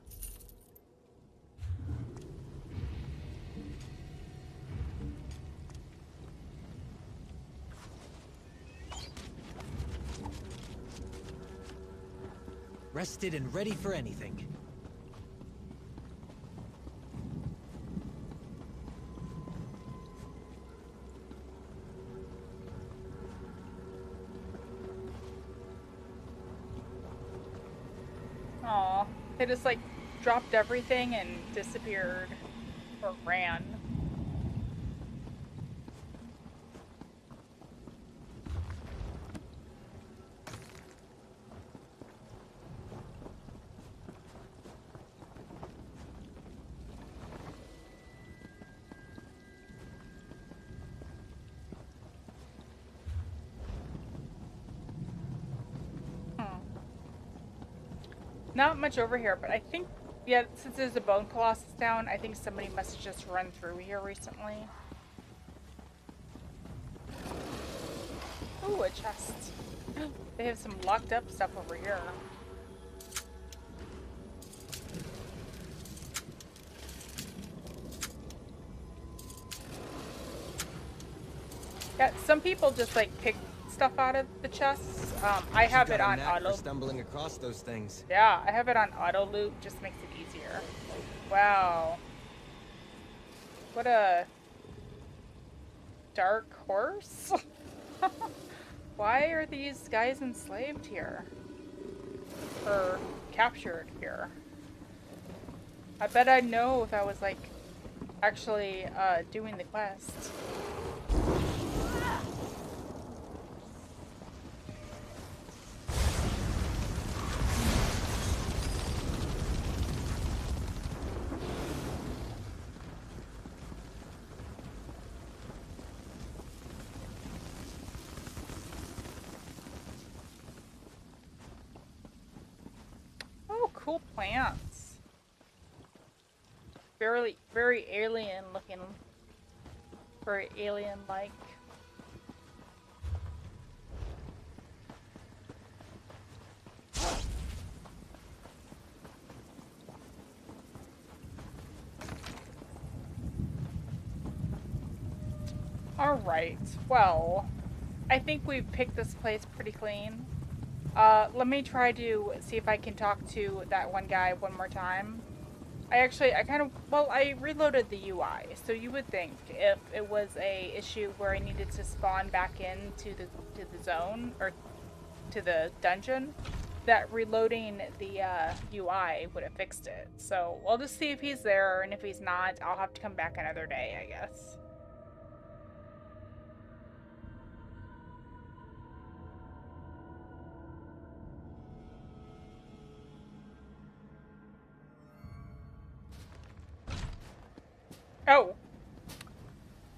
Speaker 5: Rested and ready for anything.
Speaker 2: Aw, they just like dropped everything and disappeared or ran. Not much over here, but I think, yeah, since there's a bone colossus down, I think somebody must have just run through here recently. Ooh, a chest. They have some locked up stuff over here. Yeah, some people just like pick stuff out of the chests. I have it on auto.
Speaker 5: Stumbling across those things.
Speaker 2: Yeah, I have it on auto loop. Just makes it easier. Wow. What a dark horse. Why are these guys enslaved here? Or captured here? I bet I'd know if I was like actually doing the quest. Cool plants. Very alien looking. Very alien-like. Alright, well, I think we've picked this place pretty clean. Let me try to see if I can talk to that one guy one more time. I reloaded the UI, so you would think if it was a issue where I needed to spawn back into the zone, or to the dungeon, that reloading the UI would have fixed it. So we'll just see if he's there, and if he's not, I'll have to come back another day, I guess. Oh.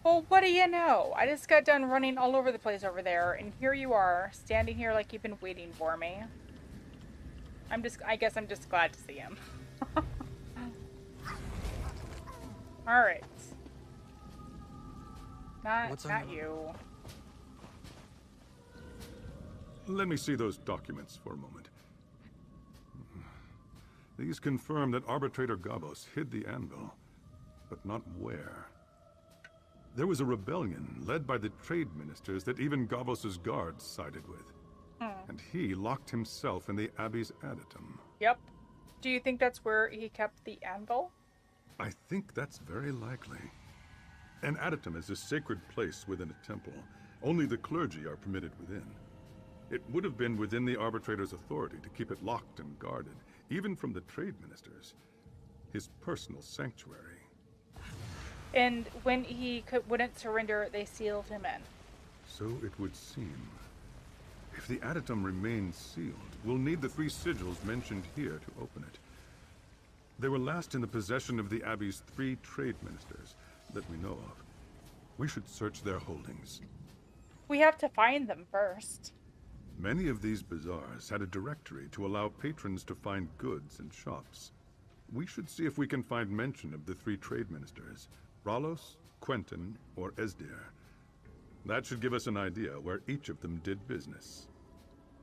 Speaker 2: Well, what do you know? I just got done running all over the place over there, and here you are, standing here like you've been waiting for me. I guess I'm just glad to see him. Alright. Not you.
Speaker 6: Let me see those documents for a moment. These confirm that Arbitrator Gavos hid the Anvil, but not where. There was a rebellion led by the trade ministers that even Gavos's guards sided with. And he locked himself in the Abbey's adytum.
Speaker 2: Yep. Do you think that's where he kept the anvil?
Speaker 6: I think that's very likely. An adytum is a sacred place within a temple. Only the clergy are permitted within. It would have been within the arbitrator's authority to keep it locked and guarded, even from the trade ministers. His personal sanctuary.
Speaker 2: And when he wouldn't surrender, they sealed him in.
Speaker 6: So it would seem. If the adytum remains sealed, we'll need the 3 sigils mentioned here to open it. They were last in the possession of the Abbey's 3 trade ministers that we know of. We should search their holdings.
Speaker 2: We have to find them first.
Speaker 6: Many of these bazaars had a directory to allow patrons to find goods and shops. We should see if we can find mention of the 3 trade ministers, Ralos, Quentin, or Esdir. That should give us an idea where each of them did business.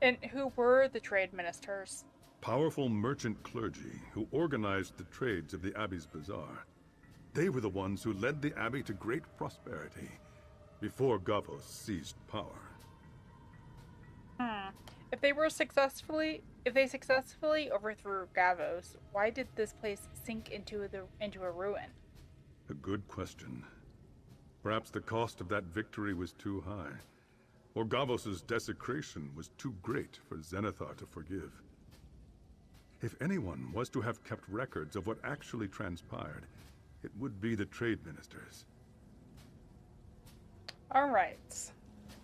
Speaker 2: And who were the trade ministers?
Speaker 6: Powerful merchant clergy who organized the trades of the Abbey's bazaar. They were the ones who led the Abbey to great prosperity before Gavos seized power.
Speaker 2: If they successfully overthrew Gavos, why did this place sink into a ruin?
Speaker 6: A good question. Perhaps the cost of that victory was too high, or Gavos' desecration was too great for Zenithar to forgive. If anyone was to have kept records of what actually transpired, it would be the trade ministers.
Speaker 2: Alright.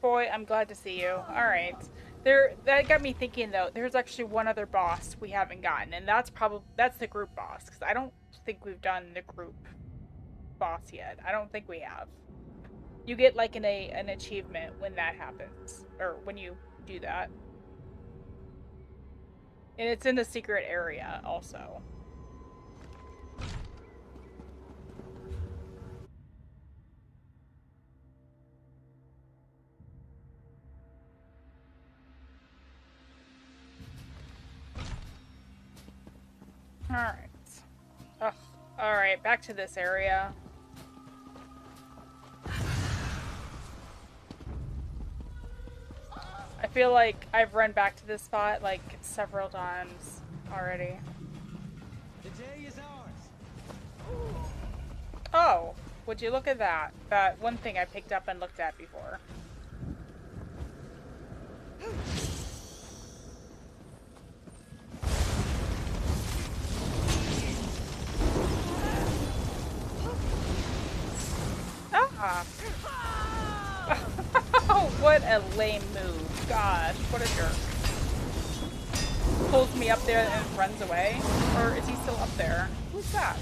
Speaker 2: Boy, I'm glad to see you. Alright. That got me thinking, though. There's actually one other boss we haven't gotten, and that's the group boss, because I don't think we've done the group boss yet. I don't think we have. You get, like, an achievement when that happens, or when you do that. And it's in the secret area, also. Alright. Ugh. Alright, back to this area. I feel like I've run back to this spot, like, several times already.
Speaker 5: The day is ours.
Speaker 2: Oh! Would you look at that? That one thing I picked up and looked at before. Ah! What a lame move. Gosh, what a jerk. Pulls me up there and runs away? Or is he still up there? Who's that?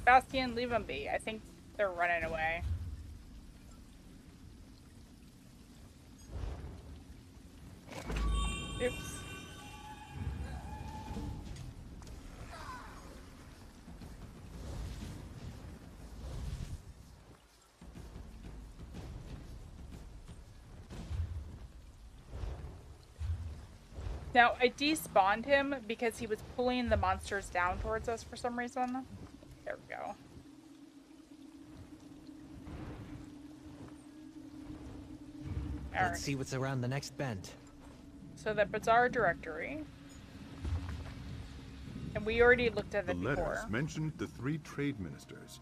Speaker 2: Bastian, leave him be. I think they're running away. Oops. Now, I despawned him because he was pulling the monsters down towards us for some reason. There we go.
Speaker 3: Let's see what's around the next bend.
Speaker 2: So the Bazaar directory. And we already looked at it before.
Speaker 6: The letters mentioned the 3 trade ministers.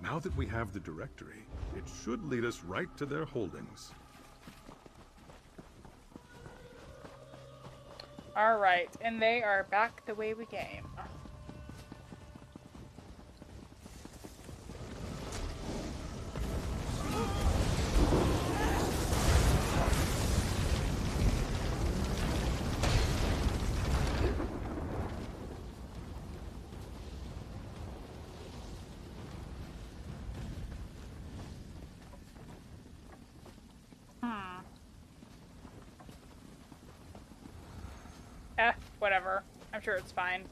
Speaker 6: Now that we have the directory, it should lead us right to their holdings.
Speaker 2: Alright, and they are back the way we came. Whatever. I'm sure it's fine.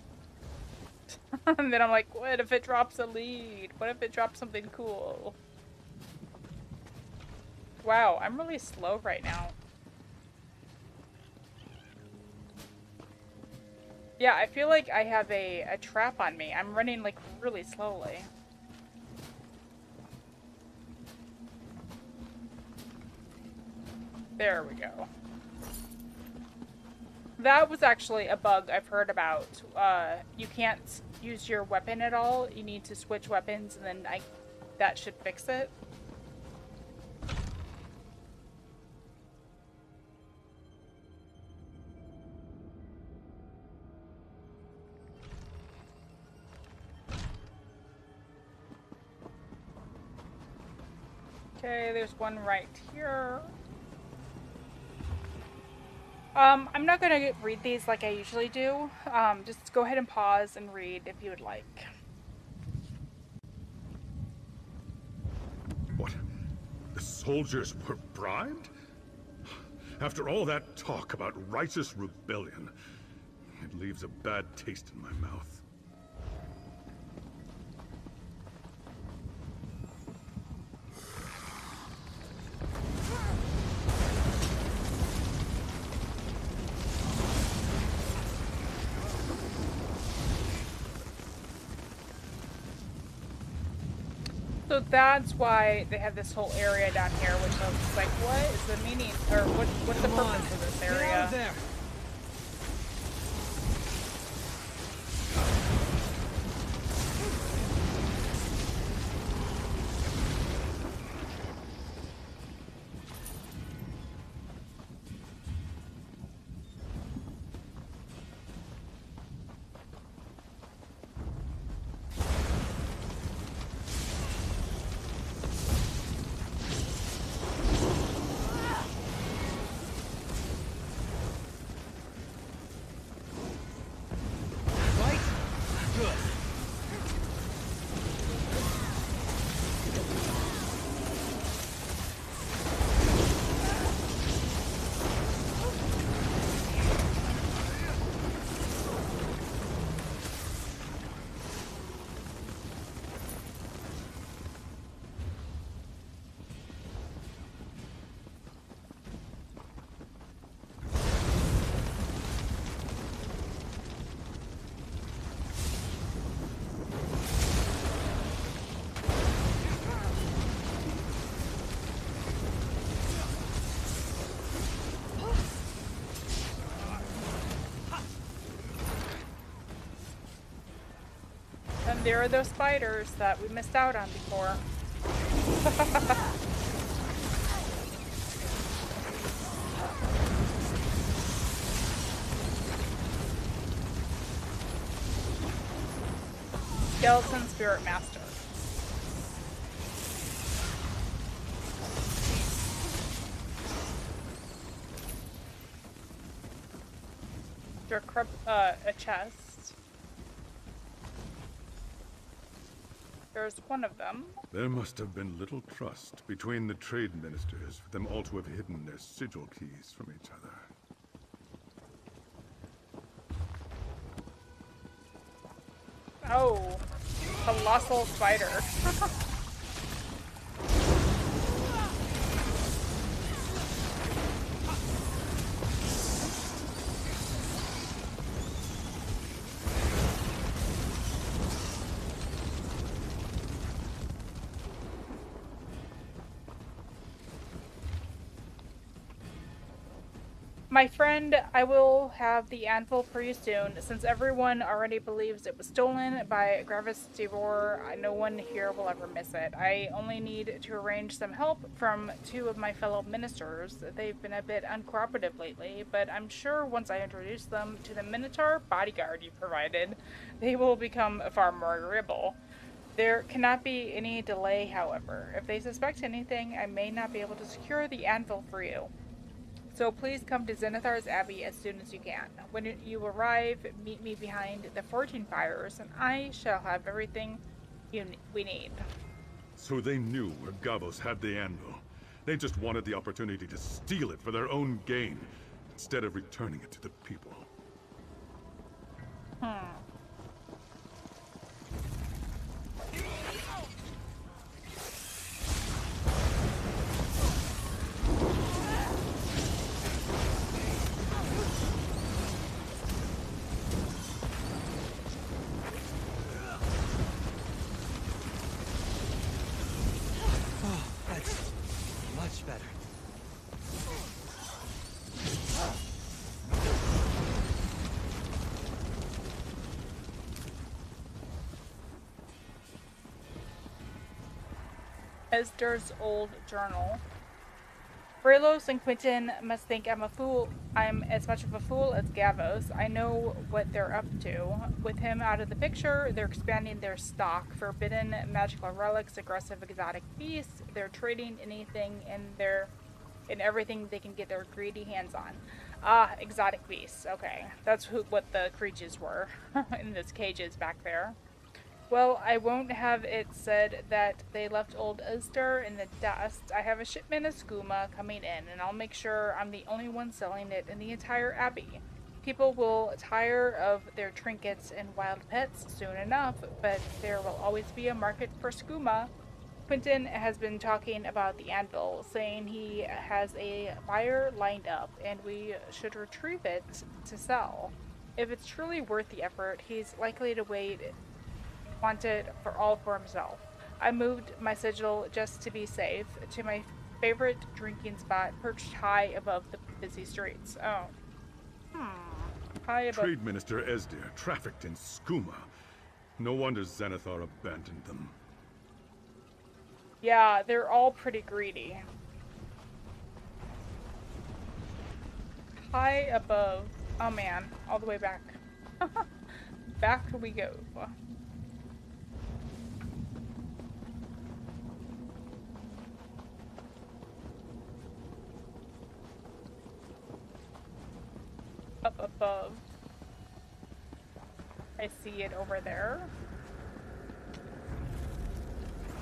Speaker 2: And then I'm like, what if it drops a lead? What if it drops something cool? Wow, I'm really slow right now. Yeah, I feel like I have a trap on me. I'm running like really slowly. There we go. That was actually a bug I've heard about. You can't use your weapon at all. You need to switch weapons, and then that should fix it. Okay, there's one right here. I'm not gonna read these like I usually do. Just go ahead and pause and read if you would like.
Speaker 6: What? The soldiers were bribed? After all that talk about righteous rebellion, it leaves a bad taste in my mouth.
Speaker 2: So that's why they have this whole area down here, which looks like, what is the meaning, or what's the purpose of this area?
Speaker 5: Get out of there!
Speaker 2: And there are those spiders that we missed out on before. Skeleton Spirit Master. A chest. There's one of them.
Speaker 6: There must have been little trust between the trade ministers for them all to have hidden their sigil keys from each other.
Speaker 2: Oh, colossal spider. My friend, I will have the Anvil for you soon. Since everyone already believes it was stolen by Gravis Devor, no one here will ever miss it. I only need to arrange some help from two of my fellow ministers. They've been a bit uncooperative lately, but I'm sure once I introduce them to the Minotaur bodyguard you provided, they will become far more agreeable. There cannot be any delay, however. If they suspect anything, I may not be able to secure the Anvil for you. So please come to Zenithar's Abbey as soon as you can. When you arrive, meet me behind the forging fires, and I shall have everything we need.
Speaker 6: So they knew where Gavos had the Anvil. They just wanted the opportunity to steal it for their own gain, instead of returning it to the people.
Speaker 5: Better.
Speaker 2: Esther's old journal. Brelos and Quentin must think I'm a fool. I'm as much of a fool as Gavos. I know what they're up to. With him out of the picture, they're expanding their stock. Forbidden magical relics, aggressive exotic beasts. They're trading anything in everything they can get their greedy hands on. Ah, exotic beasts. Okay, that's what the creatures were in those cages back there. Well, I won't have it said that they left old Uzdur in the dust. I have a shipment of skooma coming in, and I'll make sure I'm the only one selling it in the entire Abbey. People will tire of their trinkets and wild pets soon enough, but there will always be a market for skooma. Quentin has been talking about the Anvil, saying he has a buyer lined up, and we should retrieve it to sell. If it's truly worth the effort, he's likely to want it for himself. I moved my sigil just to be safe to my favorite drinking spot perched high above the busy streets. Oh. High above.
Speaker 6: Trade Minister Esdir trafficked in skooma. No wonder Zenithar abandoned them.
Speaker 2: Yeah, they're all pretty greedy. High above. Oh man, all the way back. Back we go. Up above. I see it over there.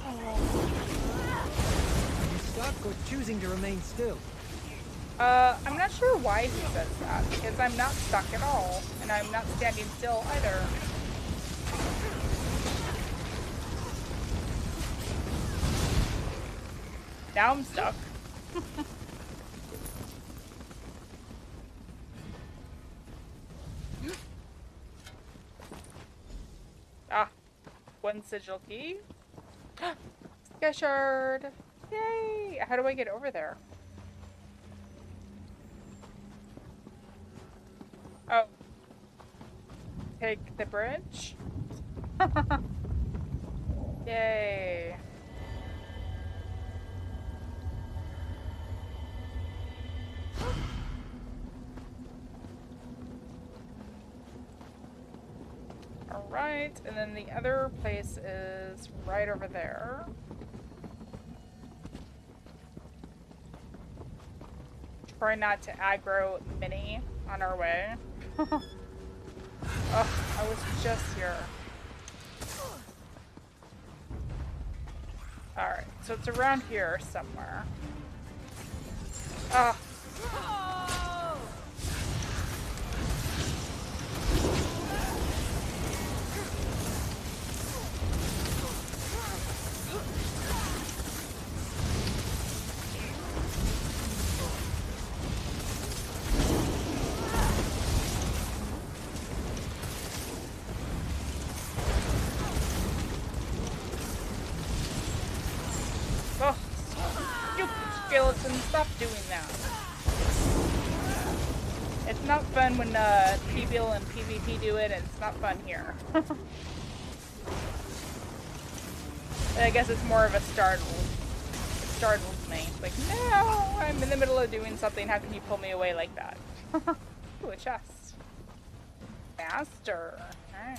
Speaker 5: Are you stuck or choosing to remain still?
Speaker 2: I'm not sure why he says that, because I'm not stuck at all, and I'm not standing still either. Now I'm stuck. Ah, one sigil key. Sky shard. Yay! How do I get over there? Oh. Take the bridge? Yay. Alright, and then the other place is right over there. Try not to aggro Minnie on our way. Oh, I was just here. Alright, so it's around here somewhere. Ah. Stop doing that. It's not fun when PvL and PvP do it, and it's not fun here. I guess it's more of a startle. It startles me. It's like, no, I'm in the middle of doing something. How can you pull me away like that? Ooh, a chest. Master. Nice.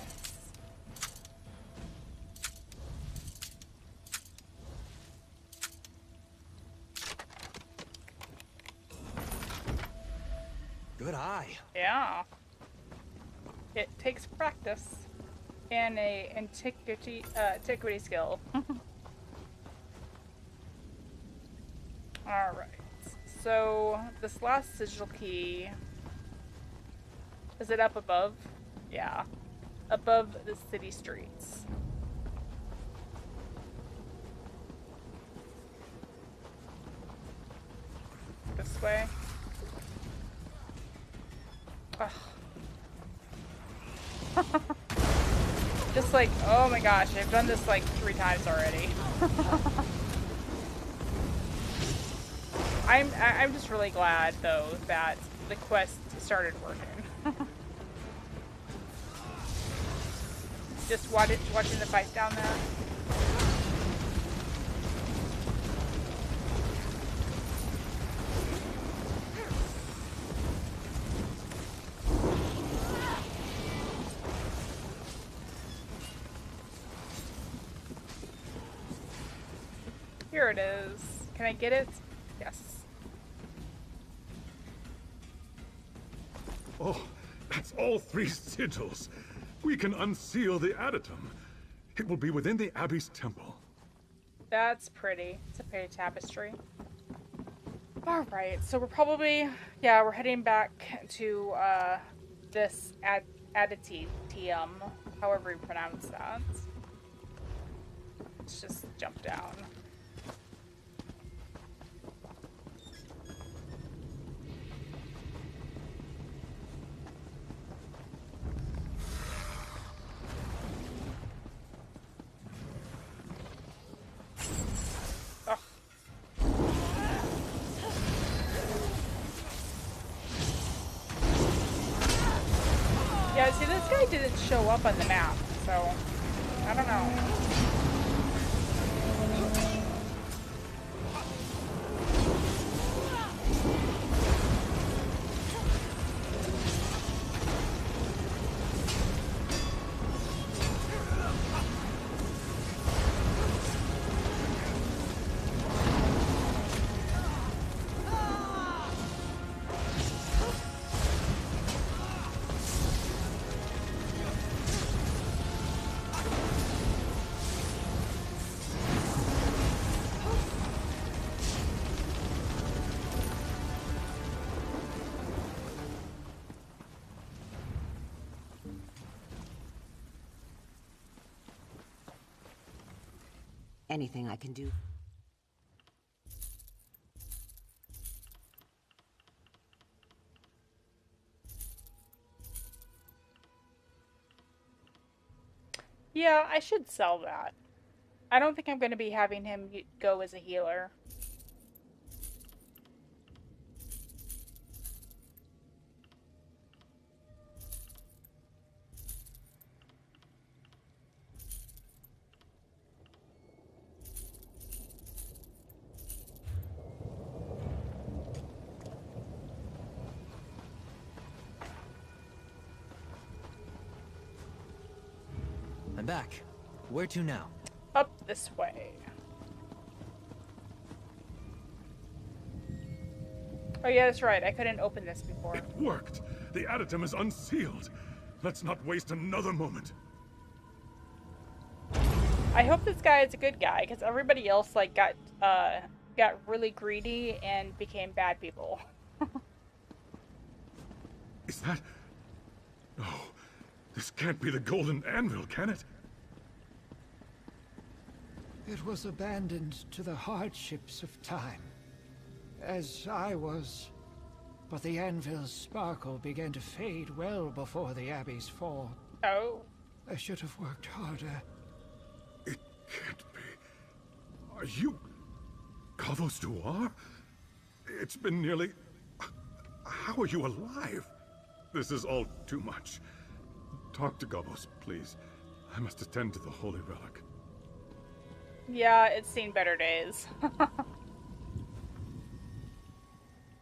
Speaker 5: Good eye.
Speaker 2: Yeah. It takes practice and a antiquity skill. Alright. So this last sigil key, is it up above? Yeah. Above the city streets. This way. Just like, oh my gosh, I've done this like 3 times already. I'm just really glad though that the quest started working. Just watching the fight down there. Here it is. Can I get it? Yes.
Speaker 6: Oh, that's all 3 sigils. We can unseal the adytum. It will be within the Abbey's temple.
Speaker 2: That's pretty. It's a pretty tapestry. Alright, so we're probably, yeah, we're heading back to this Additium, however you pronounce that. Let's just jump down. Yeah, see, this guy didn't show up on the map, so I don't know.
Speaker 4: Anything I can do?
Speaker 2: Yeah, I should sell that. I don't think I'm going to be having him go as a healer.
Speaker 3: I'm back. Where to now?
Speaker 2: Up this way. Oh yeah, that's right. I couldn't open this before.
Speaker 6: It worked. The adytum is unsealed. Let's not waste another moment.
Speaker 2: I hope this guy is a good guy, because everybody else like got really greedy and became bad people.
Speaker 6: Is that... No. This can't be the Golden Anvil, can it?
Speaker 5: It was abandoned to the hardships of time, as I was. But the Anvil's sparkle began to fade well before the Abbey's fall.
Speaker 2: Oh.
Speaker 5: I should have worked harder.
Speaker 6: It can't be. Are you... Kavos Duar? It's been nearly... How are you alive? This is all too much. Talk to Gobos, please. I must attend to the holy relic.
Speaker 2: Yeah, it's seen better days.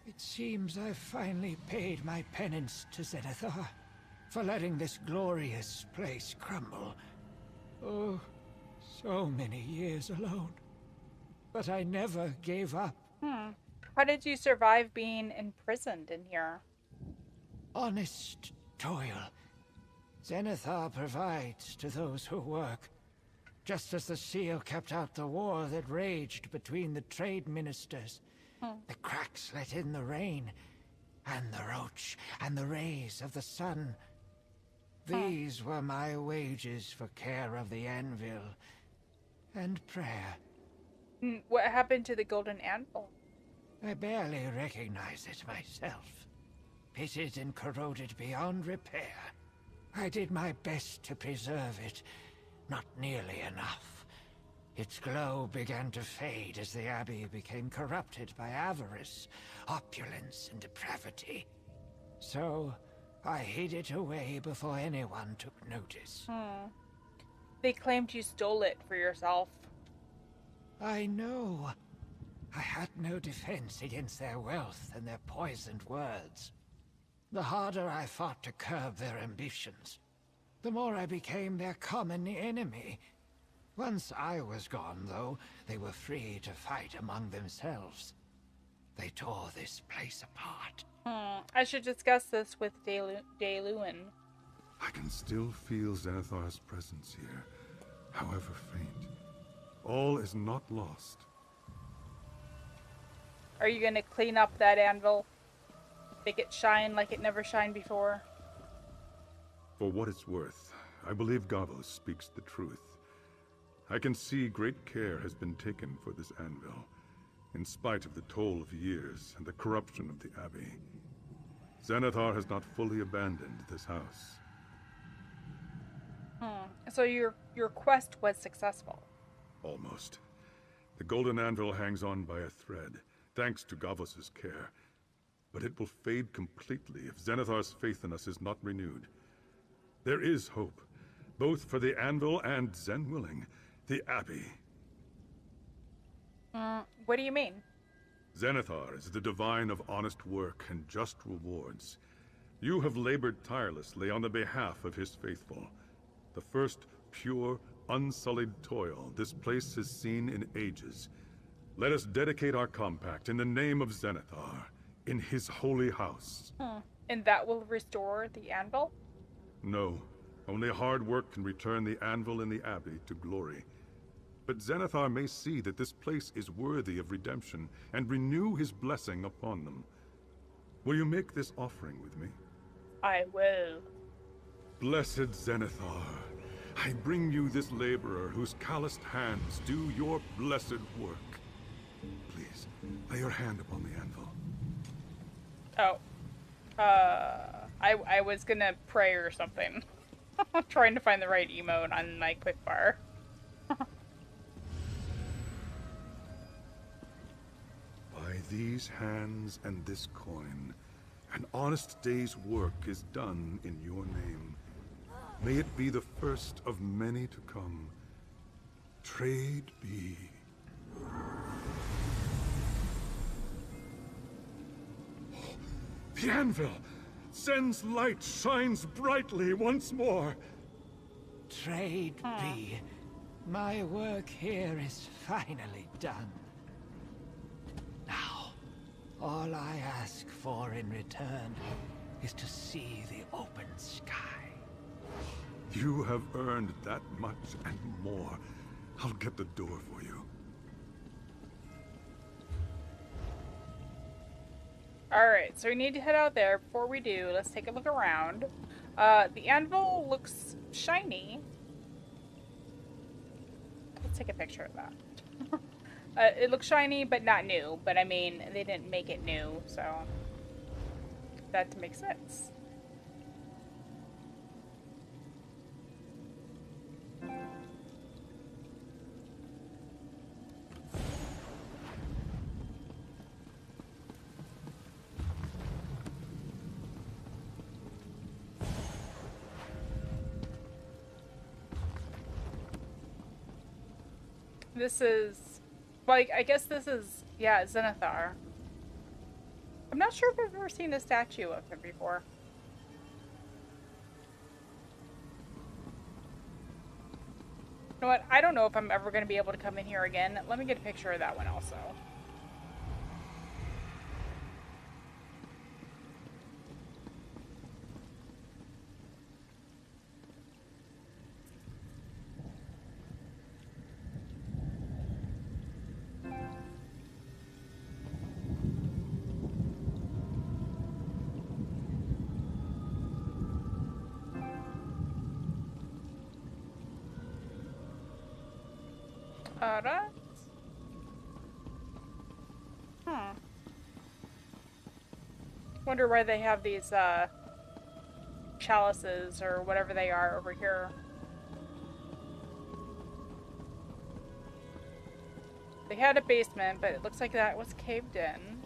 Speaker 5: It seems I've finally paid my penance to Zenithar for letting this glorious place crumble. Oh, so many years alone. But I never gave up.
Speaker 2: How did you survive being imprisoned in here?
Speaker 5: Honest toil. Zenithar provides to those who work. Just as the seal kept out the war that raged between the trade ministers. The cracks let in the rain, and the roach, and the rays of the sun. These were my wages for care of the Anvil, and prayer.
Speaker 2: What happened to the Golden Anvil?
Speaker 5: I barely recognize it myself. Pitted and corroded beyond repair. I did my best to preserve it. Not nearly enough. Its glow began to fade as the Abbey became corrupted by avarice, opulence, and depravity. So, I hid it away before anyone took notice.
Speaker 2: They claimed you stole it for yourself.
Speaker 5: I know. I had no defense against their wealth and their poisoned words. The harder I fought to curb their ambitions, the more I became their common enemy. Once I was gone, though, they were free to fight among themselves. They tore this place apart.
Speaker 2: I should discuss this with Daylewin.
Speaker 6: I can still feel Zenithar's presence here, however faint. All is not lost.
Speaker 2: Are you gonna clean up that anvil? Make it shine like it never shined before?
Speaker 6: For what it's worth, I believe Gavos speaks the truth. I can see great care has been taken for this anvil, in spite of the toll of years and the corruption of the Abbey. Zenithar has not fully abandoned this house.
Speaker 2: So your quest was successful.
Speaker 6: Almost. The golden anvil hangs on by a thread, thanks to Gavos' care. But it will fade completely if Zenithar's faith in us is not renewed. There is hope, both for the anvil and, Zen willing, the Abbey.
Speaker 2: What do you mean?
Speaker 6: Zenithar is the divine of honest work and just rewards. You have labored tirelessly on the behalf of his faithful. The first pure, unsullied toil this place has seen in ages. Let us dedicate our compact in the name of Zenithar, in his holy house.
Speaker 2: And that will restore the anvil?
Speaker 6: No, only hard work can return the anvil and the Abbey to glory. But Zenithar may see that this place is worthy of redemption and renew his blessing upon them. Will you make this offering with me?
Speaker 2: I will.
Speaker 6: Blessed Zenithar, I bring you this laborer whose calloused hands do your blessed work. Please, lay your hand upon the anvil.
Speaker 2: Oh. I was gonna pray or something. Trying to find the right emote on my quickbar.
Speaker 6: By these hands and this coin, an honest day's work is done in your name. May it be the first of many to come. Trade be. The anvil! Zen's light shines brightly once more!
Speaker 5: Trade be. My work here is finally done. Now, all I ask for in return is to see the open sky.
Speaker 6: You have earned that much and more. I'll get the door for you.
Speaker 2: Alright, so we need to head out there. Before we do, let's take a look around. The anvil looks shiny. Let's take a picture of that. It looks shiny, but not new. But I mean, they didn't make it new, so that makes sense. This is, like, I guess this is, yeah, Zenithar. I'm not sure if I've ever seen a statue of him before. You know what? I don't know if I'm ever going to be able to come in here again. Let me get a picture of that one also. Alright. Wonder why they have these, chalices or whatever they are over here. They had a basement, but it looks like that was caved in.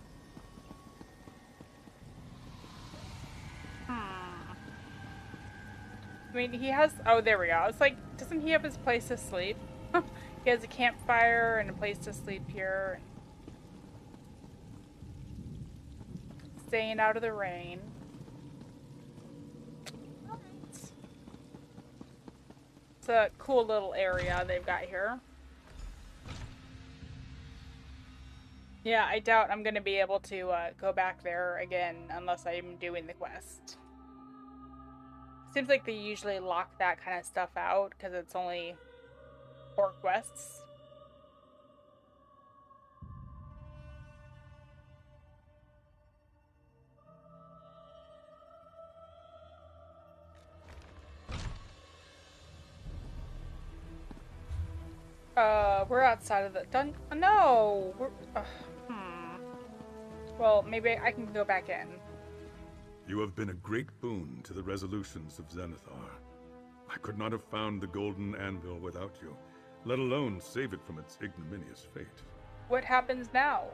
Speaker 2: I mean, he has... Oh, there we go. It's like, doesn't he have his place to sleep? He has a campfire and a place to sleep here. Staying out of the rain. It's a cool little area they've got here. Yeah, I doubt I'm going to be able to go back there again unless I'm doing the quest. Seems like they usually lock that kind of stuff out because it's only 4 quests. We're outside of the no! Well, maybe I can go back in.
Speaker 6: You have been a great boon to the resolutions of Zenithar. I could not have found the golden anvil without you, let alone save it from its ignominious fate.
Speaker 2: What happens now?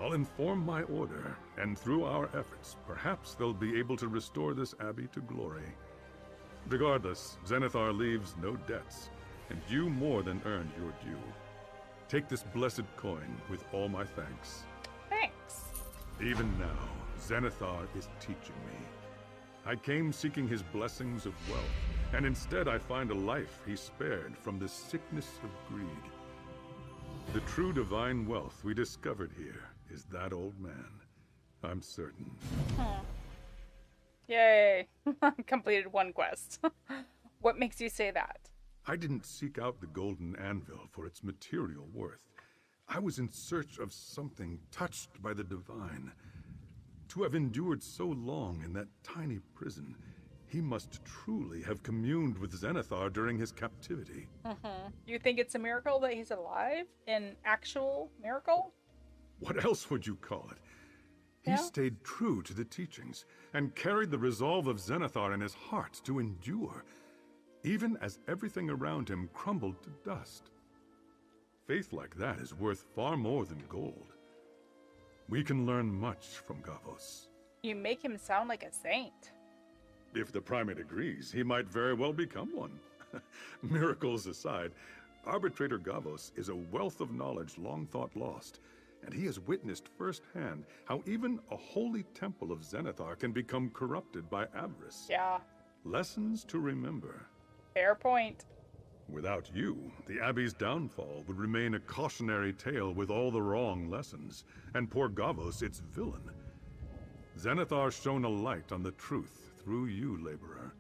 Speaker 6: I'll inform my order, and through our efforts, perhaps they'll be able to restore this abbey to glory. Regardless, Zenithar leaves no debts, and you more than earned your due. Take this blessed coin with all my thanks.
Speaker 2: Thanks.
Speaker 6: Even now, Zenithar is teaching me. I came seeking his blessings of wealth, and instead I find a life he spared from the sickness of greed. The true divine wealth we discovered here is that old man. I'm certain.
Speaker 2: Yay. Completed 1 quest. What makes you say that?
Speaker 6: I didn't seek out the golden anvil for its material worth. I was in search of something touched by the divine. To have endured so long in that tiny prison, he must truly have communed with Zenithar during his captivity.
Speaker 2: You think it's a miracle that he's alive? An actual miracle?
Speaker 6: What else would you call it? He
Speaker 2: Yeah.
Speaker 6: stayed true to the teachings and carried the resolve of Zenithar in his heart to endure, even as everything around him crumbled to dust. Faith like that is worth far more than gold. We can learn much from Gavos.
Speaker 2: You make him sound like a saint.
Speaker 6: If the Primate agrees, he might very well become one. Miracles aside, Arbitrator Gavos is a wealth of knowledge long thought lost, and he has witnessed firsthand how even a holy temple of Zenithar can become corrupted by avarice.
Speaker 2: Yeah,
Speaker 6: Lessons to remember.
Speaker 2: fair point.
Speaker 6: Without you, the Abbey's downfall would remain a cautionary tale with all the wrong lessons, and poor Gavos its villain. Zenithar shone a light on the truth through you, laborer.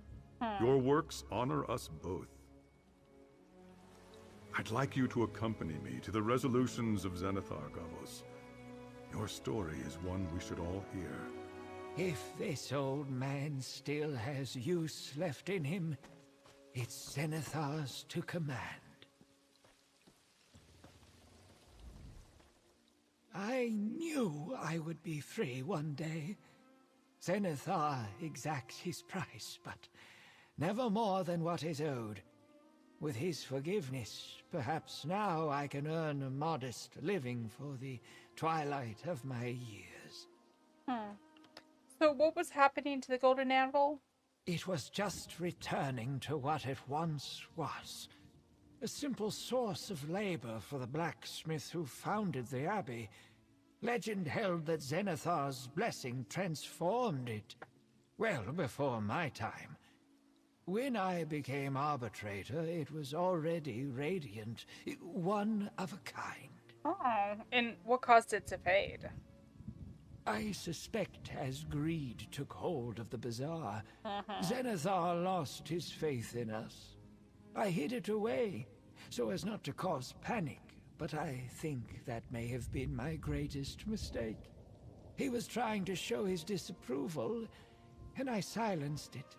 Speaker 6: Your works honor us both. I'd like you to accompany me to the resolutions of Zenithar, Gavos. Your story is one we should all hear.
Speaker 5: If this old man still has use left in him, it's Zenithar's to command. I knew I would be free one day. Zenithar exacts his price, but never more than what is owed. With his forgiveness, perhaps now I can earn a modest living for the twilight of my years.
Speaker 2: So what was happening to the Golden Anvil?
Speaker 5: It was just returning to what it once was. A simple source of labor for the blacksmith who founded the Abbey. Legend held that Zenithar's blessing transformed it. Well before my time. When I became arbitrator, it was already radiant. One of a kind.
Speaker 2: Oh, and what caused it to fade?
Speaker 5: I suspect as greed took hold of the bazaar, Zenithar lost his faith in us. I hid it away, so as not to cause panic, but I think that may have been my greatest mistake. He was trying to show his disapproval, and I silenced it.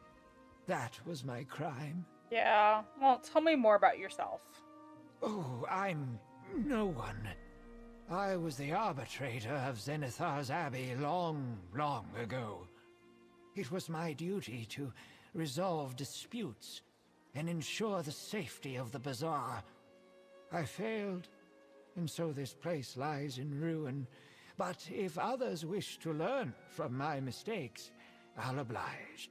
Speaker 5: That was my crime.
Speaker 2: Yeah, well, tell me more about yourself.
Speaker 5: Oh, I'm no one. I was the arbitrator of Zenithar's Abbey long, long ago. It was my duty to resolve disputes and ensure the safety of the bazaar. I failed, and so this place lies in ruin. But if others wish to learn from my mistakes, I'll oblige.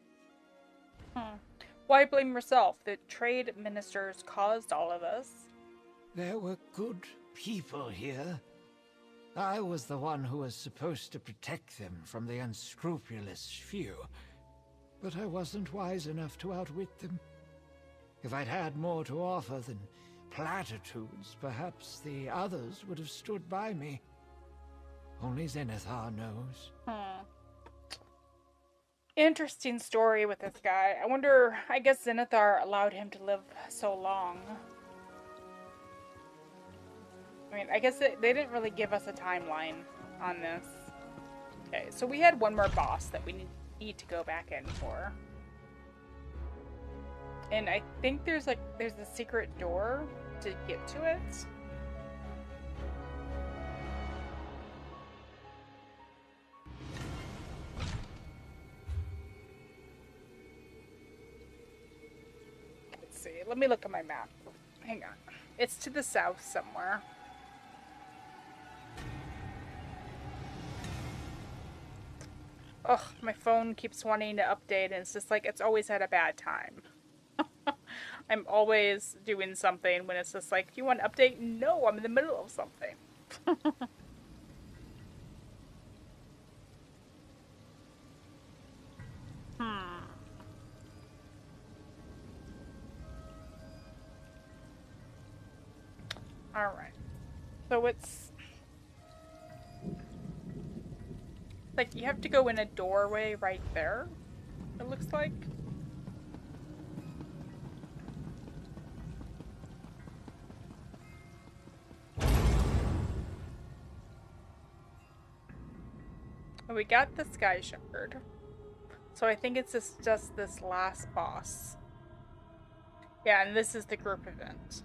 Speaker 2: Why blame yourself? The trade ministers caused all of this.
Speaker 5: There were good people here. I was the one who was supposed to protect them from the unscrupulous few. But I wasn't wise enough to outwit them. If I'd had more to offer than platitudes, perhaps the others would have stood by me. Only Zenithar knows.
Speaker 2: Interesting story with this guy. I wonder, I guess Zenithar allowed him to live so long. I mean, I guess they didn't really give us a timeline on this. Okay, so we had one more boss that we need to go back in for. And I think there's a secret door to get to it. Let's see. Let me look at my map. Hang on. It's to the south somewhere. Ugh, my phone keeps wanting to update, and it's just like it's always had a bad time. I'm always doing something when it's just like, do you want to update? No, I'm in the middle of something. Alright. So it's like you have to go in a doorway right there, it looks like. We got the Sky Shepherd. So I think it's just this last boss. Yeah, and this is the group event.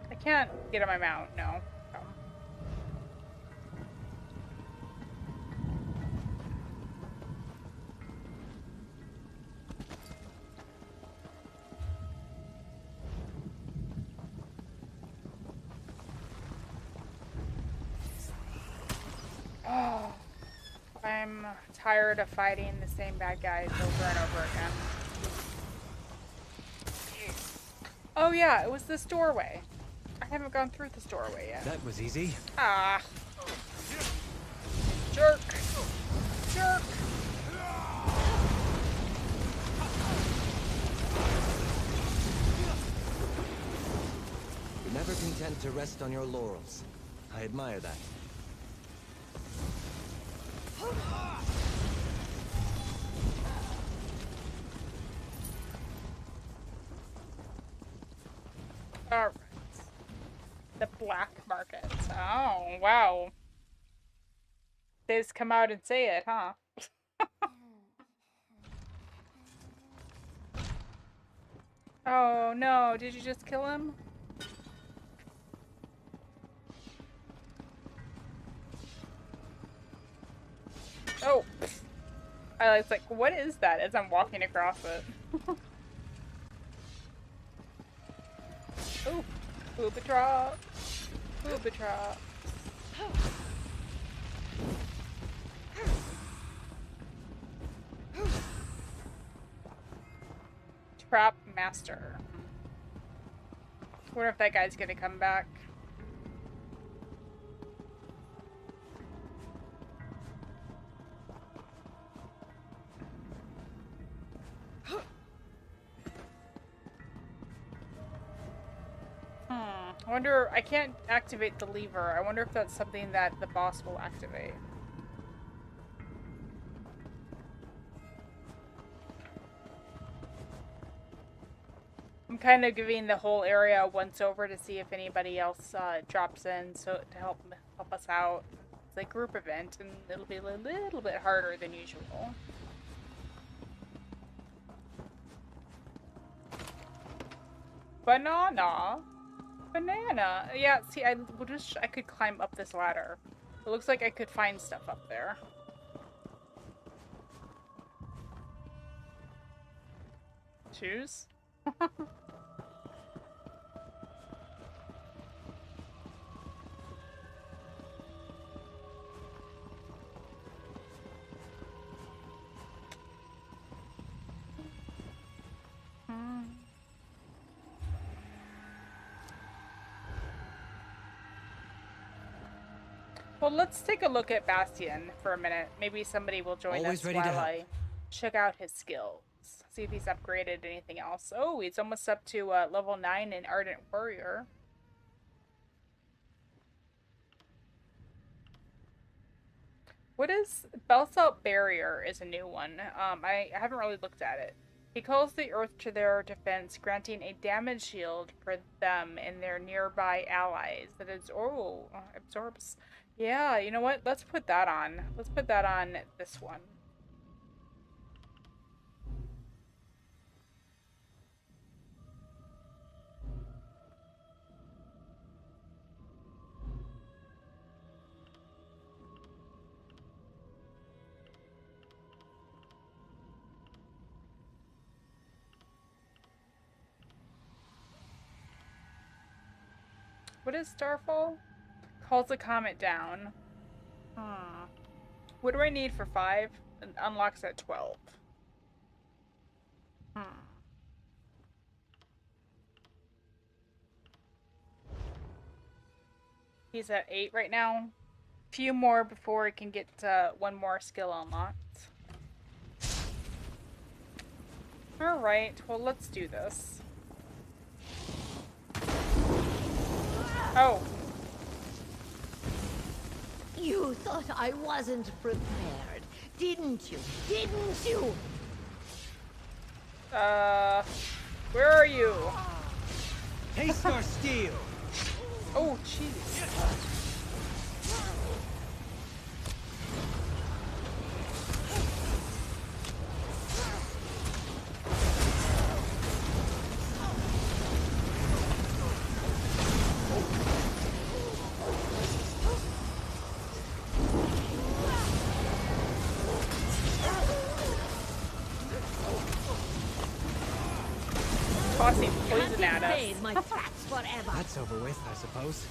Speaker 2: I can't get on my mount, no. Oh, I'm tired of fighting the same bad guys over and over again. Oh yeah, it was this doorway. I haven't gone through this doorway yet.
Speaker 3: That was easy.
Speaker 2: Ah. Jerk. Jerk.
Speaker 3: You're never content to rest on your laurels. I admire that.
Speaker 2: Alright. The black market. Oh, wow. They just come out and say it, huh? Oh, no. Did you just kill him? Oh. I was like, what is that as I'm walking across it? Oh, booba drop. Booba drop. Trap master. Wonder if that guy's gonna come back. I wonder, I can't activate the lever. I wonder if that's something that the boss will activate. I'm kind of giving the whole area a once over to see if anybody else drops in, so to help us out. It's a group event, and it'll be a little bit harder than usual. Banana. Banana. Yeah, see, I wish I could climb up this ladder. It looks like I could find stuff up there. Choose? Well, let's take a look at Bastion for a minute. Maybe somebody will join
Speaker 3: Always
Speaker 2: us
Speaker 3: ready to
Speaker 2: while
Speaker 3: help.
Speaker 2: I Check out his skills. See if he's upgraded anything else. Oh, he's almost up to level 9 in Ardent Warrior. What is Basalt Barrier is a new one. I haven't really looked at it. He calls the earth to their defense, granting a damage shield for them and their nearby allies. That is, absorbs. Yeah, you know what? Let's put that on. Let's put that on this one. What is Starfall? Calls the comet down. What do I need for 5? It unlocks at 12. He's at 8 right now. Few more before he can get one more skill unlocked. Alright, well let's do this. Oh.
Speaker 4: You thought I wasn't prepared, didn't you? Didn't you?
Speaker 2: Where are you?
Speaker 3: Taste our steel!
Speaker 2: Oh, jeez. Tossing poison at us.
Speaker 4: My tracks forever.
Speaker 3: That's over with, I suppose.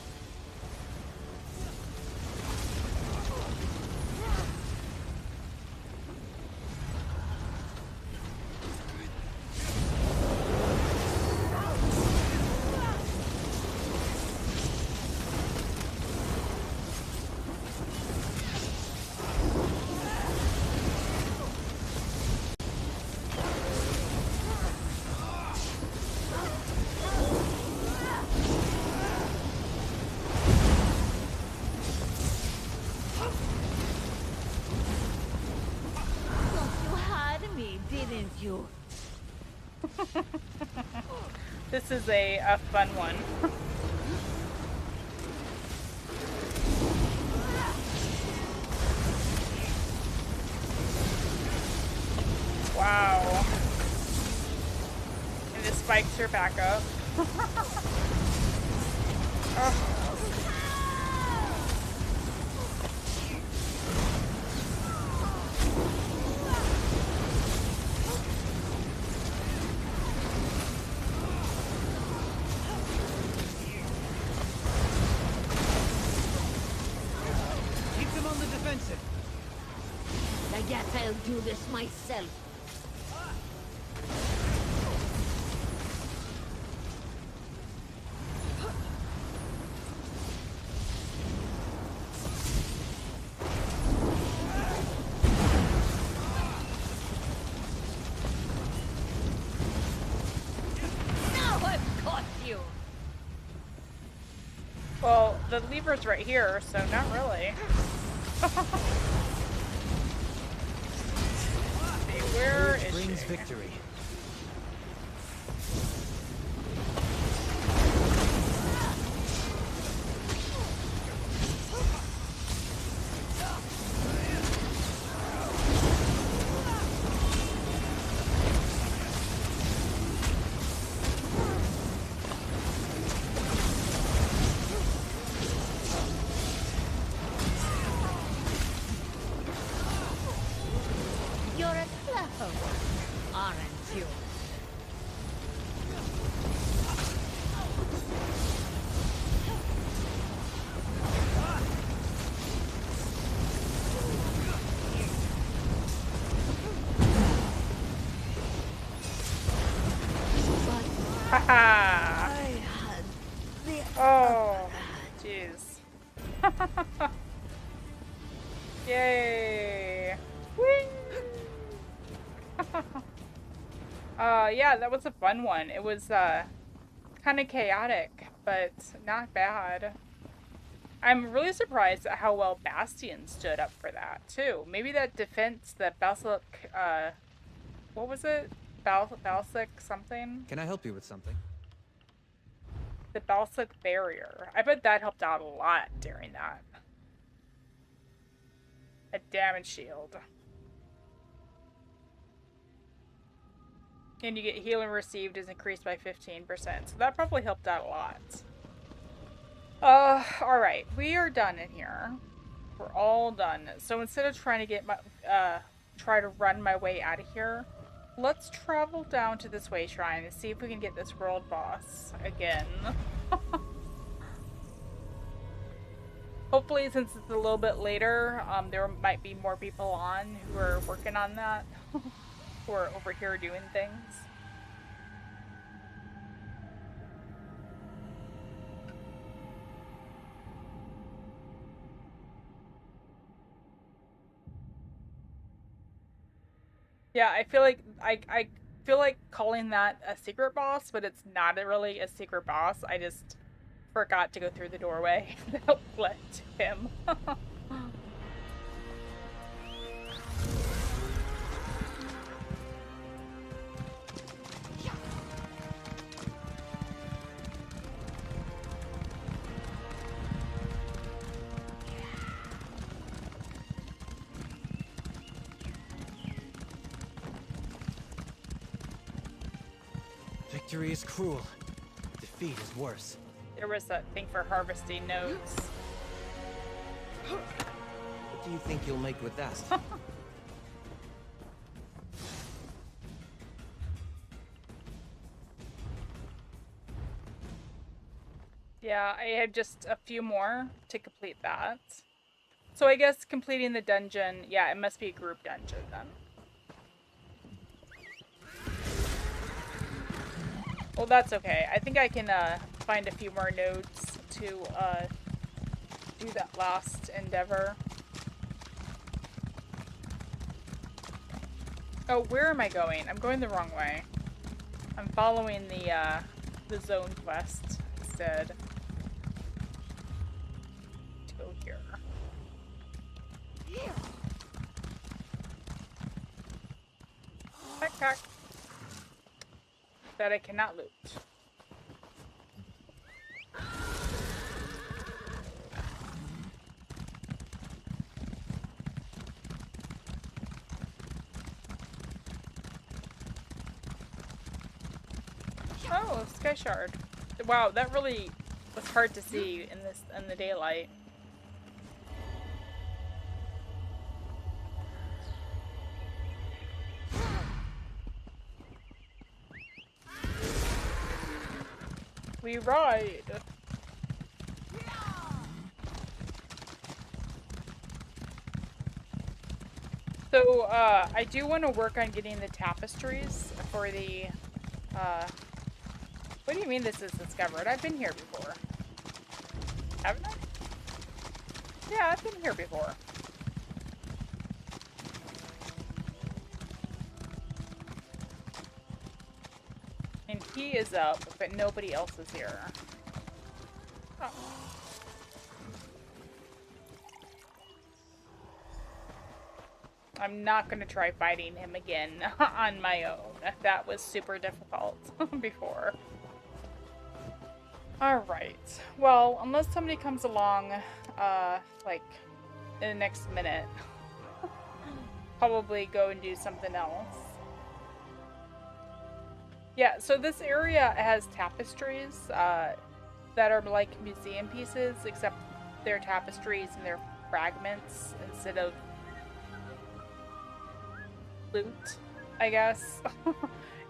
Speaker 2: This is a fun one. Wow. And the spikes are back up. Oh.
Speaker 4: I guess I'll do this myself. Now I've caught you.
Speaker 2: Well, the lever's right here, so not really. Where is
Speaker 3: brings
Speaker 2: she?
Speaker 3: Victory.
Speaker 4: You're a clever one, aren't you?
Speaker 2: Haha!
Speaker 4: I had the
Speaker 2: Oh, jeez. Yay! Whee! Yeah, that was a fun one. It was, kind of chaotic, but not bad. I'm really surprised at how well Bastion stood up for that, too. Maybe that defense, the Balsalic, what was it? Balsalic something?
Speaker 3: Can I help you with something?
Speaker 2: The Balsalic barrier. I bet that helped out a lot during that. A damage shield. And you get healing received is increased by 15%. So that probably helped out a lot. Alright. We are done in here. We're all done. So instead of trying to get my, try to run my way out of here, let's travel down to this way shrine and see if we can get this world boss again. Hopefully, since it's a little bit later, there might be more people on who are working on that. Who are over here doing things. Yeah, I feel like I feel like calling that a secret boss, but it's not really a secret boss. I just forgot to go through the doorway that led to him.
Speaker 3: Victory is cruel. Defeat is worse.
Speaker 2: There was that thing for harvesting nodes.
Speaker 3: What do you think you'll make with that?
Speaker 2: Yeah, I have just a few more to complete that. So I guess completing the dungeon, yeah, it must be a group dungeon then. Well, that's okay. I think I can find a few more nodes to do that last endeavor. Oh, where am I going? I'm going the wrong way. I'm following the zone quest instead. To go here. Backpack. That I cannot loot. Oh, Sky Shard. Wow, that really was hard to see in the daylight. We ride. So, I do want to work on getting the tapestries for the, what do you mean this is discovered? I've been here before. Haven't I? Yeah, I've been here before. And he is up, but nobody else is here. Oh. I'm not going to try fighting him again on my own. That was super difficult before. Alright. Well, unless somebody comes along, like, in the next minute, probably go and do something else. Yeah, so this area has tapestries that are like museum pieces, except they're tapestries and they're fragments instead of loot, I guess.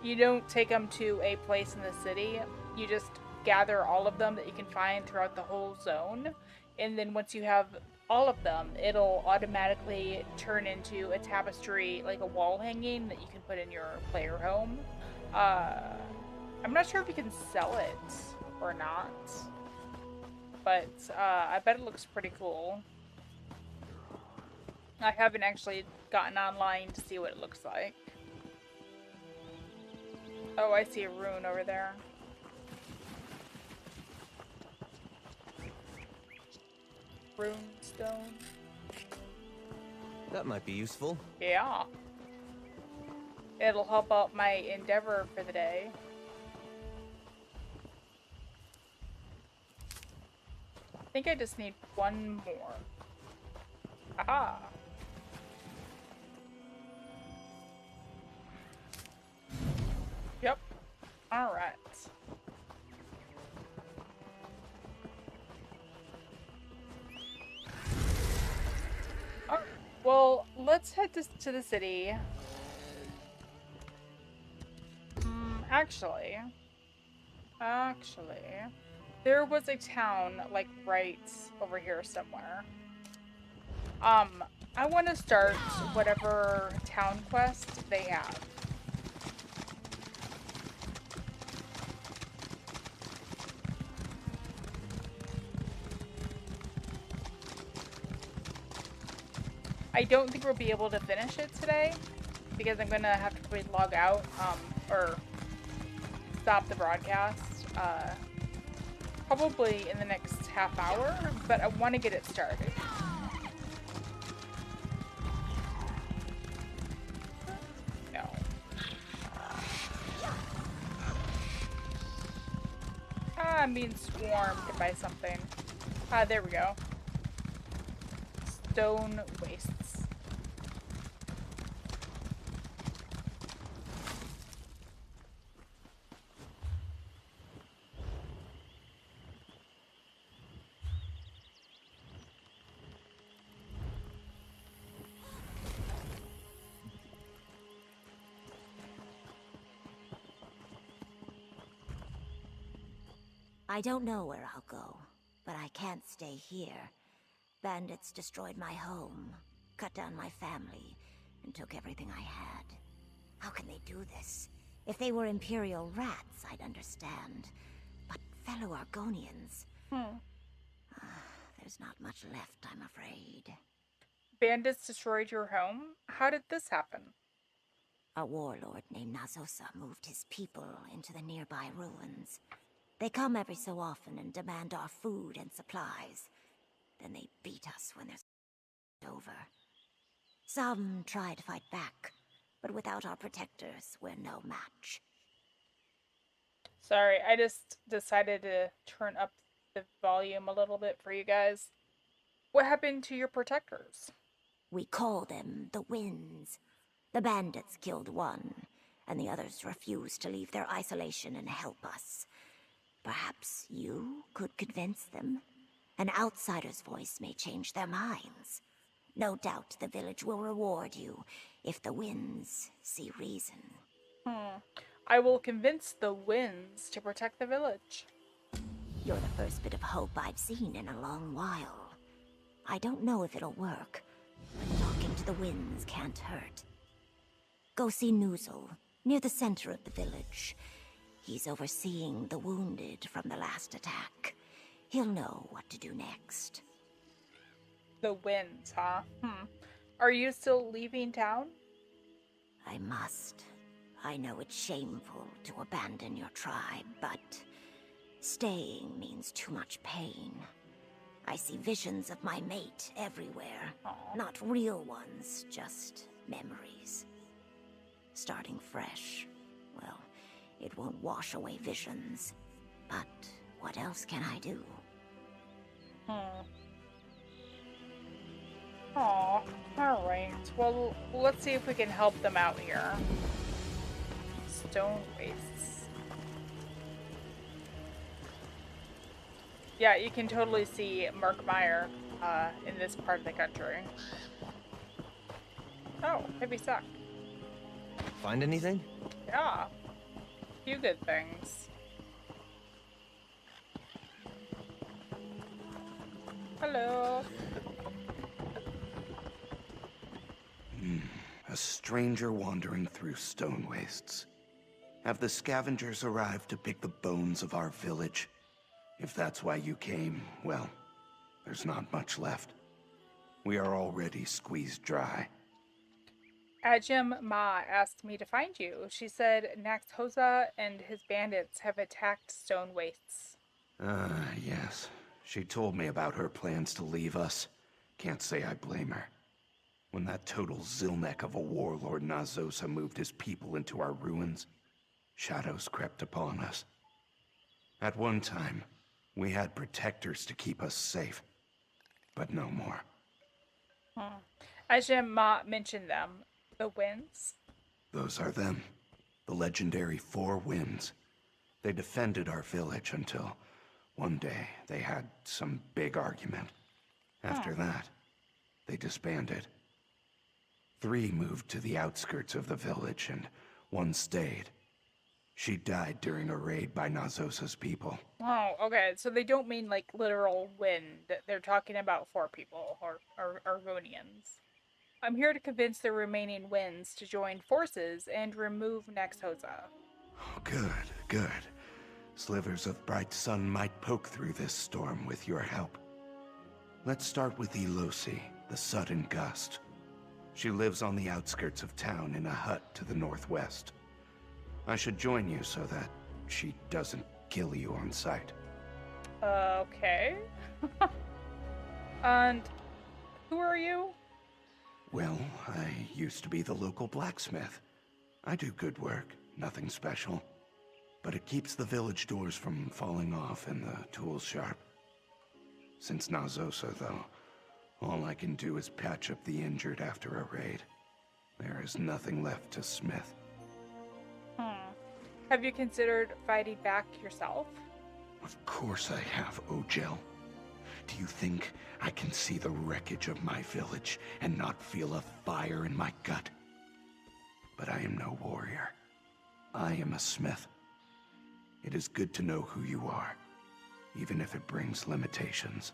Speaker 2: You don't take them to a place in the city. You just gather all of them that you can find throughout the whole zone. And then once you have all of them, it'll automatically turn into a tapestry, like a wall hanging that you can put in your player home. I'm not sure if you can sell it or not, but I bet it looks pretty cool. I haven't actually gotten online to see what it looks like. Oh, I see a rune over there. Rune stone.
Speaker 3: That might be useful.
Speaker 2: Yeah. It'll help out my Endeavour for the day. I think I just need one more. Aha! Yep. Alright. Well, let's head to the city. Actually, there was a town, like, right over here somewhere. I want to start whatever town quest they have. I don't think we'll be able to finish it today because I'm gonna have to log out, or stop the broadcast, probably in the next half hour, but I want to get it started. No. I'm being swarmed by something. There we go. Stone wastes.
Speaker 8: I don't know where I'll go, but I can't stay here. Bandits destroyed my home, cut down my family, and took everything I had. How can they do this? If they were Imperial rats, I'd understand. But fellow Argonians... there's not much left, I'm afraid.
Speaker 2: Bandits destroyed your home? How did this happen?
Speaker 8: A warlord named Nexosa moved his people into the nearby ruins. They come every so often and demand our food and supplies. Then they beat us when there's over. Some try to fight back, but without our protectors, we're no match.
Speaker 2: Sorry, I just decided to turn up the volume a little bit for you guys. What happened to your protectors?
Speaker 8: We call them the Winds. The bandits killed one, and the others refused to leave their isolation and help us. Perhaps you could convince them? An outsider's voice may change their minds. No doubt the village will reward you if the Winds see reason.
Speaker 2: I will convince the Winds to protect the village.
Speaker 8: You're the first bit of hope I've seen in a long while. I don't know if it'll work, but talking to the Winds can't hurt. Go see Nuzel, near the center of the village. He's overseeing the wounded from the last attack. He'll know what to do next.
Speaker 2: The Winds, huh? Are you still leaving town?
Speaker 8: I must. I know it's shameful to abandon your tribe, but staying means too much pain. I see visions of my mate everywhere.
Speaker 2: Aww.
Speaker 8: Not real ones, just memories. Starting fresh, well, it won't wash away visions. But what else can I do?
Speaker 2: Aw, alright. Well, let's see if we can help them out here. Stone wastes. Yeah, you can totally see Mark Meyer in this part of the country. Oh, heavy suck.
Speaker 3: Find anything?
Speaker 2: Yeah. Few good things. Hello.
Speaker 9: A stranger wandering through stone wastes. Have the scavengers arrived to pick the bones of our village? If that's why you came, well, there's not much left. We are already squeezed dry.
Speaker 2: Ajim Ma asked me to find you. She said Nexosa and his bandits have attacked Stone Wastes.
Speaker 9: Yes. She told me about her plans to leave us. Can't say I blame her. When that total Zilnek of a Warlord Nexosa moved his people into our ruins, shadows crept upon us. At one time, we had protectors to keep us safe, but no more.
Speaker 2: Ajim Ma mentioned them. The winds?
Speaker 9: Those are them. The legendary Four Winds. They defended our village until one day they had some big argument. After that, they disbanded. 3 moved to the outskirts of the village and 1 stayed. She died during a raid by Nexosa's people.
Speaker 2: Oh, okay. So they don't mean like literal wind. They're talking about 4 people, or Argonians. I'm here to convince the remaining winds to join forces and remove Nexosa.
Speaker 9: Oh, good, good. Slivers of bright sun might poke through this storm with your help. Let's start with Elosi, the sudden gust. She lives on the outskirts of town in a hut to the northwest. I should join you so that she doesn't kill you on sight.
Speaker 2: Okay. And who are you?
Speaker 9: Well, I used to be the local blacksmith. I do good work, nothing special. But it keeps the village doors from falling off and the tools sharp. Since Nexosa, though, all I can do is patch up the injured after a raid. There is nothing left to smith.
Speaker 2: Have you considered fighting back yourself?
Speaker 9: Of course I have, Ojel. Do you think I can see the wreckage of my village and not feel a fire in my gut? But I am no warrior. I am a smith. It is good to know who you are, even if it brings limitations.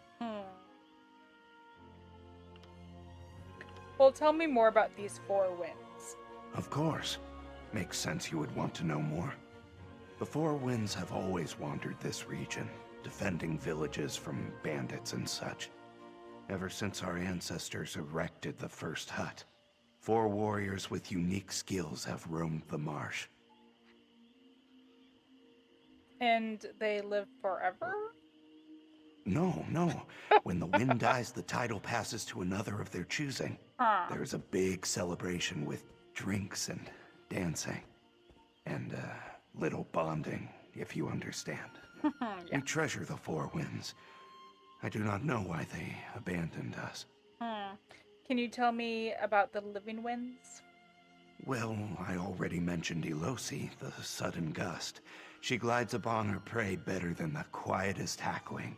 Speaker 2: Well, tell me more about these 4 winds.
Speaker 9: Of course. Makes sense you would want to know more. The Four Winds have always wandered this region, defending villages from bandits and such. Ever since our ancestors erected the first hut, 4 warriors with unique skills have roamed the marsh.
Speaker 2: And they live forever?
Speaker 9: No, no. When the wind dies, the title passes to another of their choosing. There is a big celebration with drinks and dancing. And little bonding, if you understand.
Speaker 2: Yeah.
Speaker 9: We treasure the 4 Winds. I do not know why they abandoned us.
Speaker 2: Can you tell me about the living winds?
Speaker 9: Well, I already mentioned Elosi, the sudden gust. She glides upon her prey better than the quietest hackling.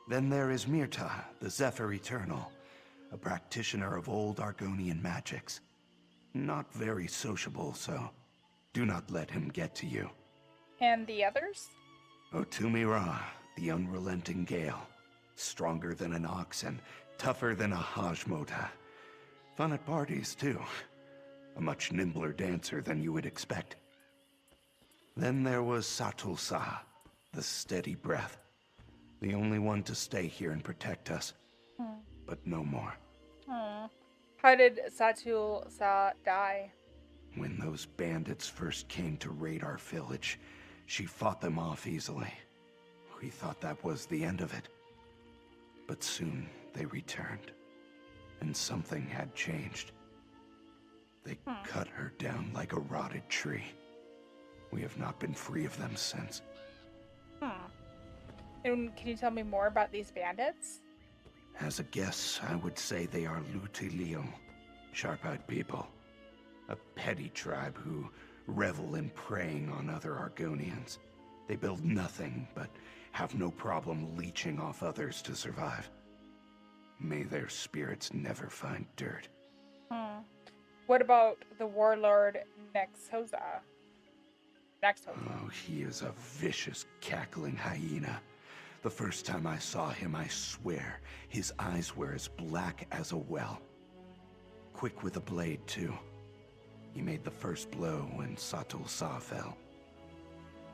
Speaker 9: Then there is Mirta, the Zephyr Eternal, a practitioner of old Argonian magics. Not very sociable, so do not let him get to you.
Speaker 2: And the others?
Speaker 9: Otumira, the unrelenting gale. Stronger than an ox and tougher than a Hajmota. Fun at parties, too. A much nimbler dancer than you would expect. Then there was Satulsa, the steady breath. The only one to stay here and protect us. But no more.
Speaker 2: How did Satul Sa die?
Speaker 9: When those bandits first came to raid our village, she fought them off easily. We thought that was the end of it. But soon they returned, and something had changed. They cut her down like a rotted tree. We have not been free of them since.
Speaker 2: And can you tell me more about these bandits?
Speaker 9: As a guess, I would say they are Lutilio, sharp-eyed people. A petty tribe who revel in preying on other Argonians. They build nothing, but have no problem leeching off others to survive. May their spirits never find dirt.
Speaker 2: What about the Warlord Nexosa?
Speaker 9: Oh, he is a vicious, cackling hyena. The first time I saw him, I swear, his eyes were as black as a well. Quick with a blade, too. He made the first blow when Satul Sa fell.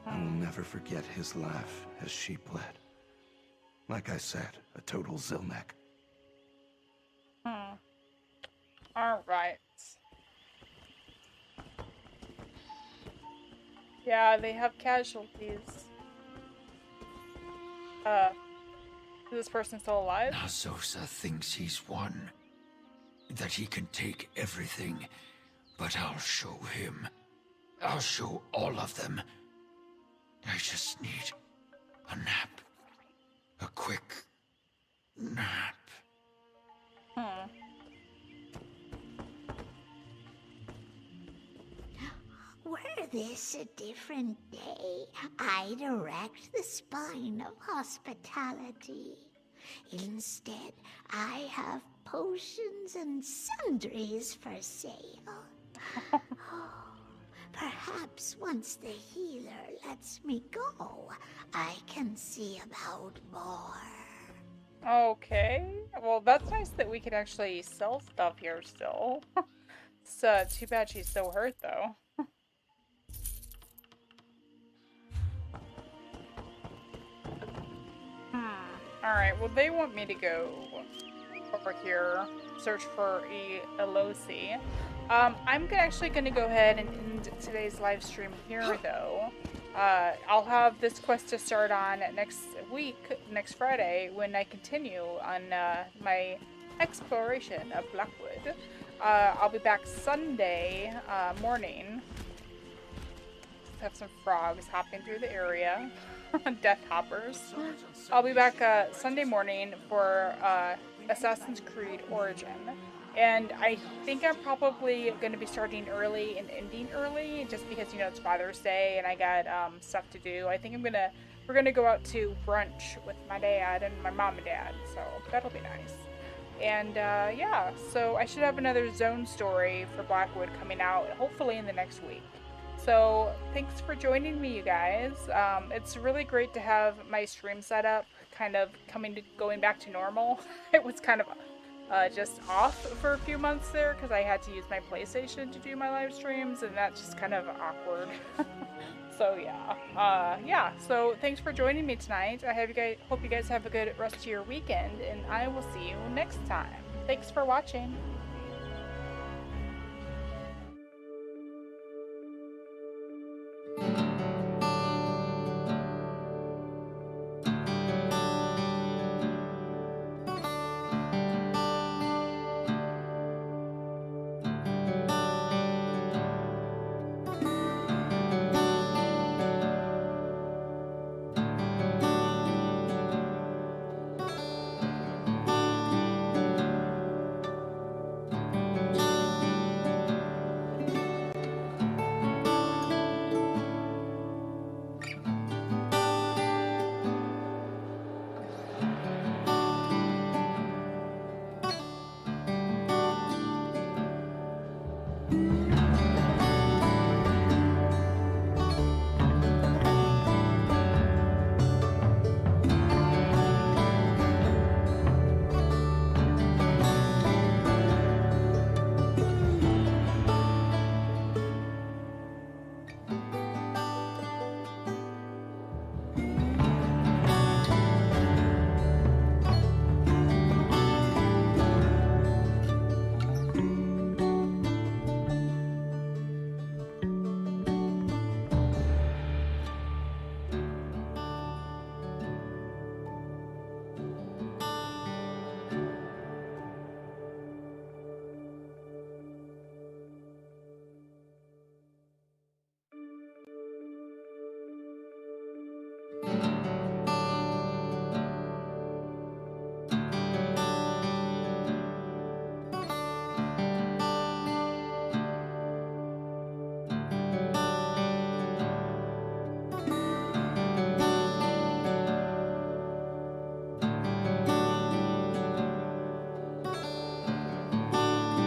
Speaker 9: I will never forget his laugh as she bled. Like I said, a total Zilnek.
Speaker 2: All right. Yeah, they have casualties. Is this person still alive?
Speaker 5: Nexosa thinks he's won. That he can take everything. But I'll show him. I'll show all of them. I just need a nap. A quick nap.
Speaker 4: Were this a different day, I'd erect the spine of hospitality. Instead, I have potions and sundries for sale. Perhaps once the healer lets me go, I can see about more.
Speaker 2: Okay. Well, that's nice that we can actually sell stuff here still. It's too bad she's so hurt, though. Alright, well, they want me to go over here, search for a LOC. I'm actually going to go ahead and end today's live stream here, though. I'll have this quest to start on next week, next Friday, when I continue on my exploration of Blackwood. I'll be back Sunday morning. Have some frogs hopping through the area. Death hoppers. I'll be back Sunday morning for Assassin's Creed Origin. And I think I'm probably going to be starting early and ending early, just because, you know, it's Father's Day and I got stuff to do. I think we're gonna go out to brunch with my dad and my mom and dad, so that'll be nice. And yeah, so I should have another zone story for Blackwood coming out, hopefully in the next week. So thanks for joining me, you guys. It's really great to have my stream setup kind of going back to normal. It was kind of just off for a few months there because I had to use my PlayStation to do my live streams, and that's just kind of awkward. So yeah, so thanks for joining me tonight. Hope you guys have a good rest of your weekend, and I will see you next time. Thanks for watching.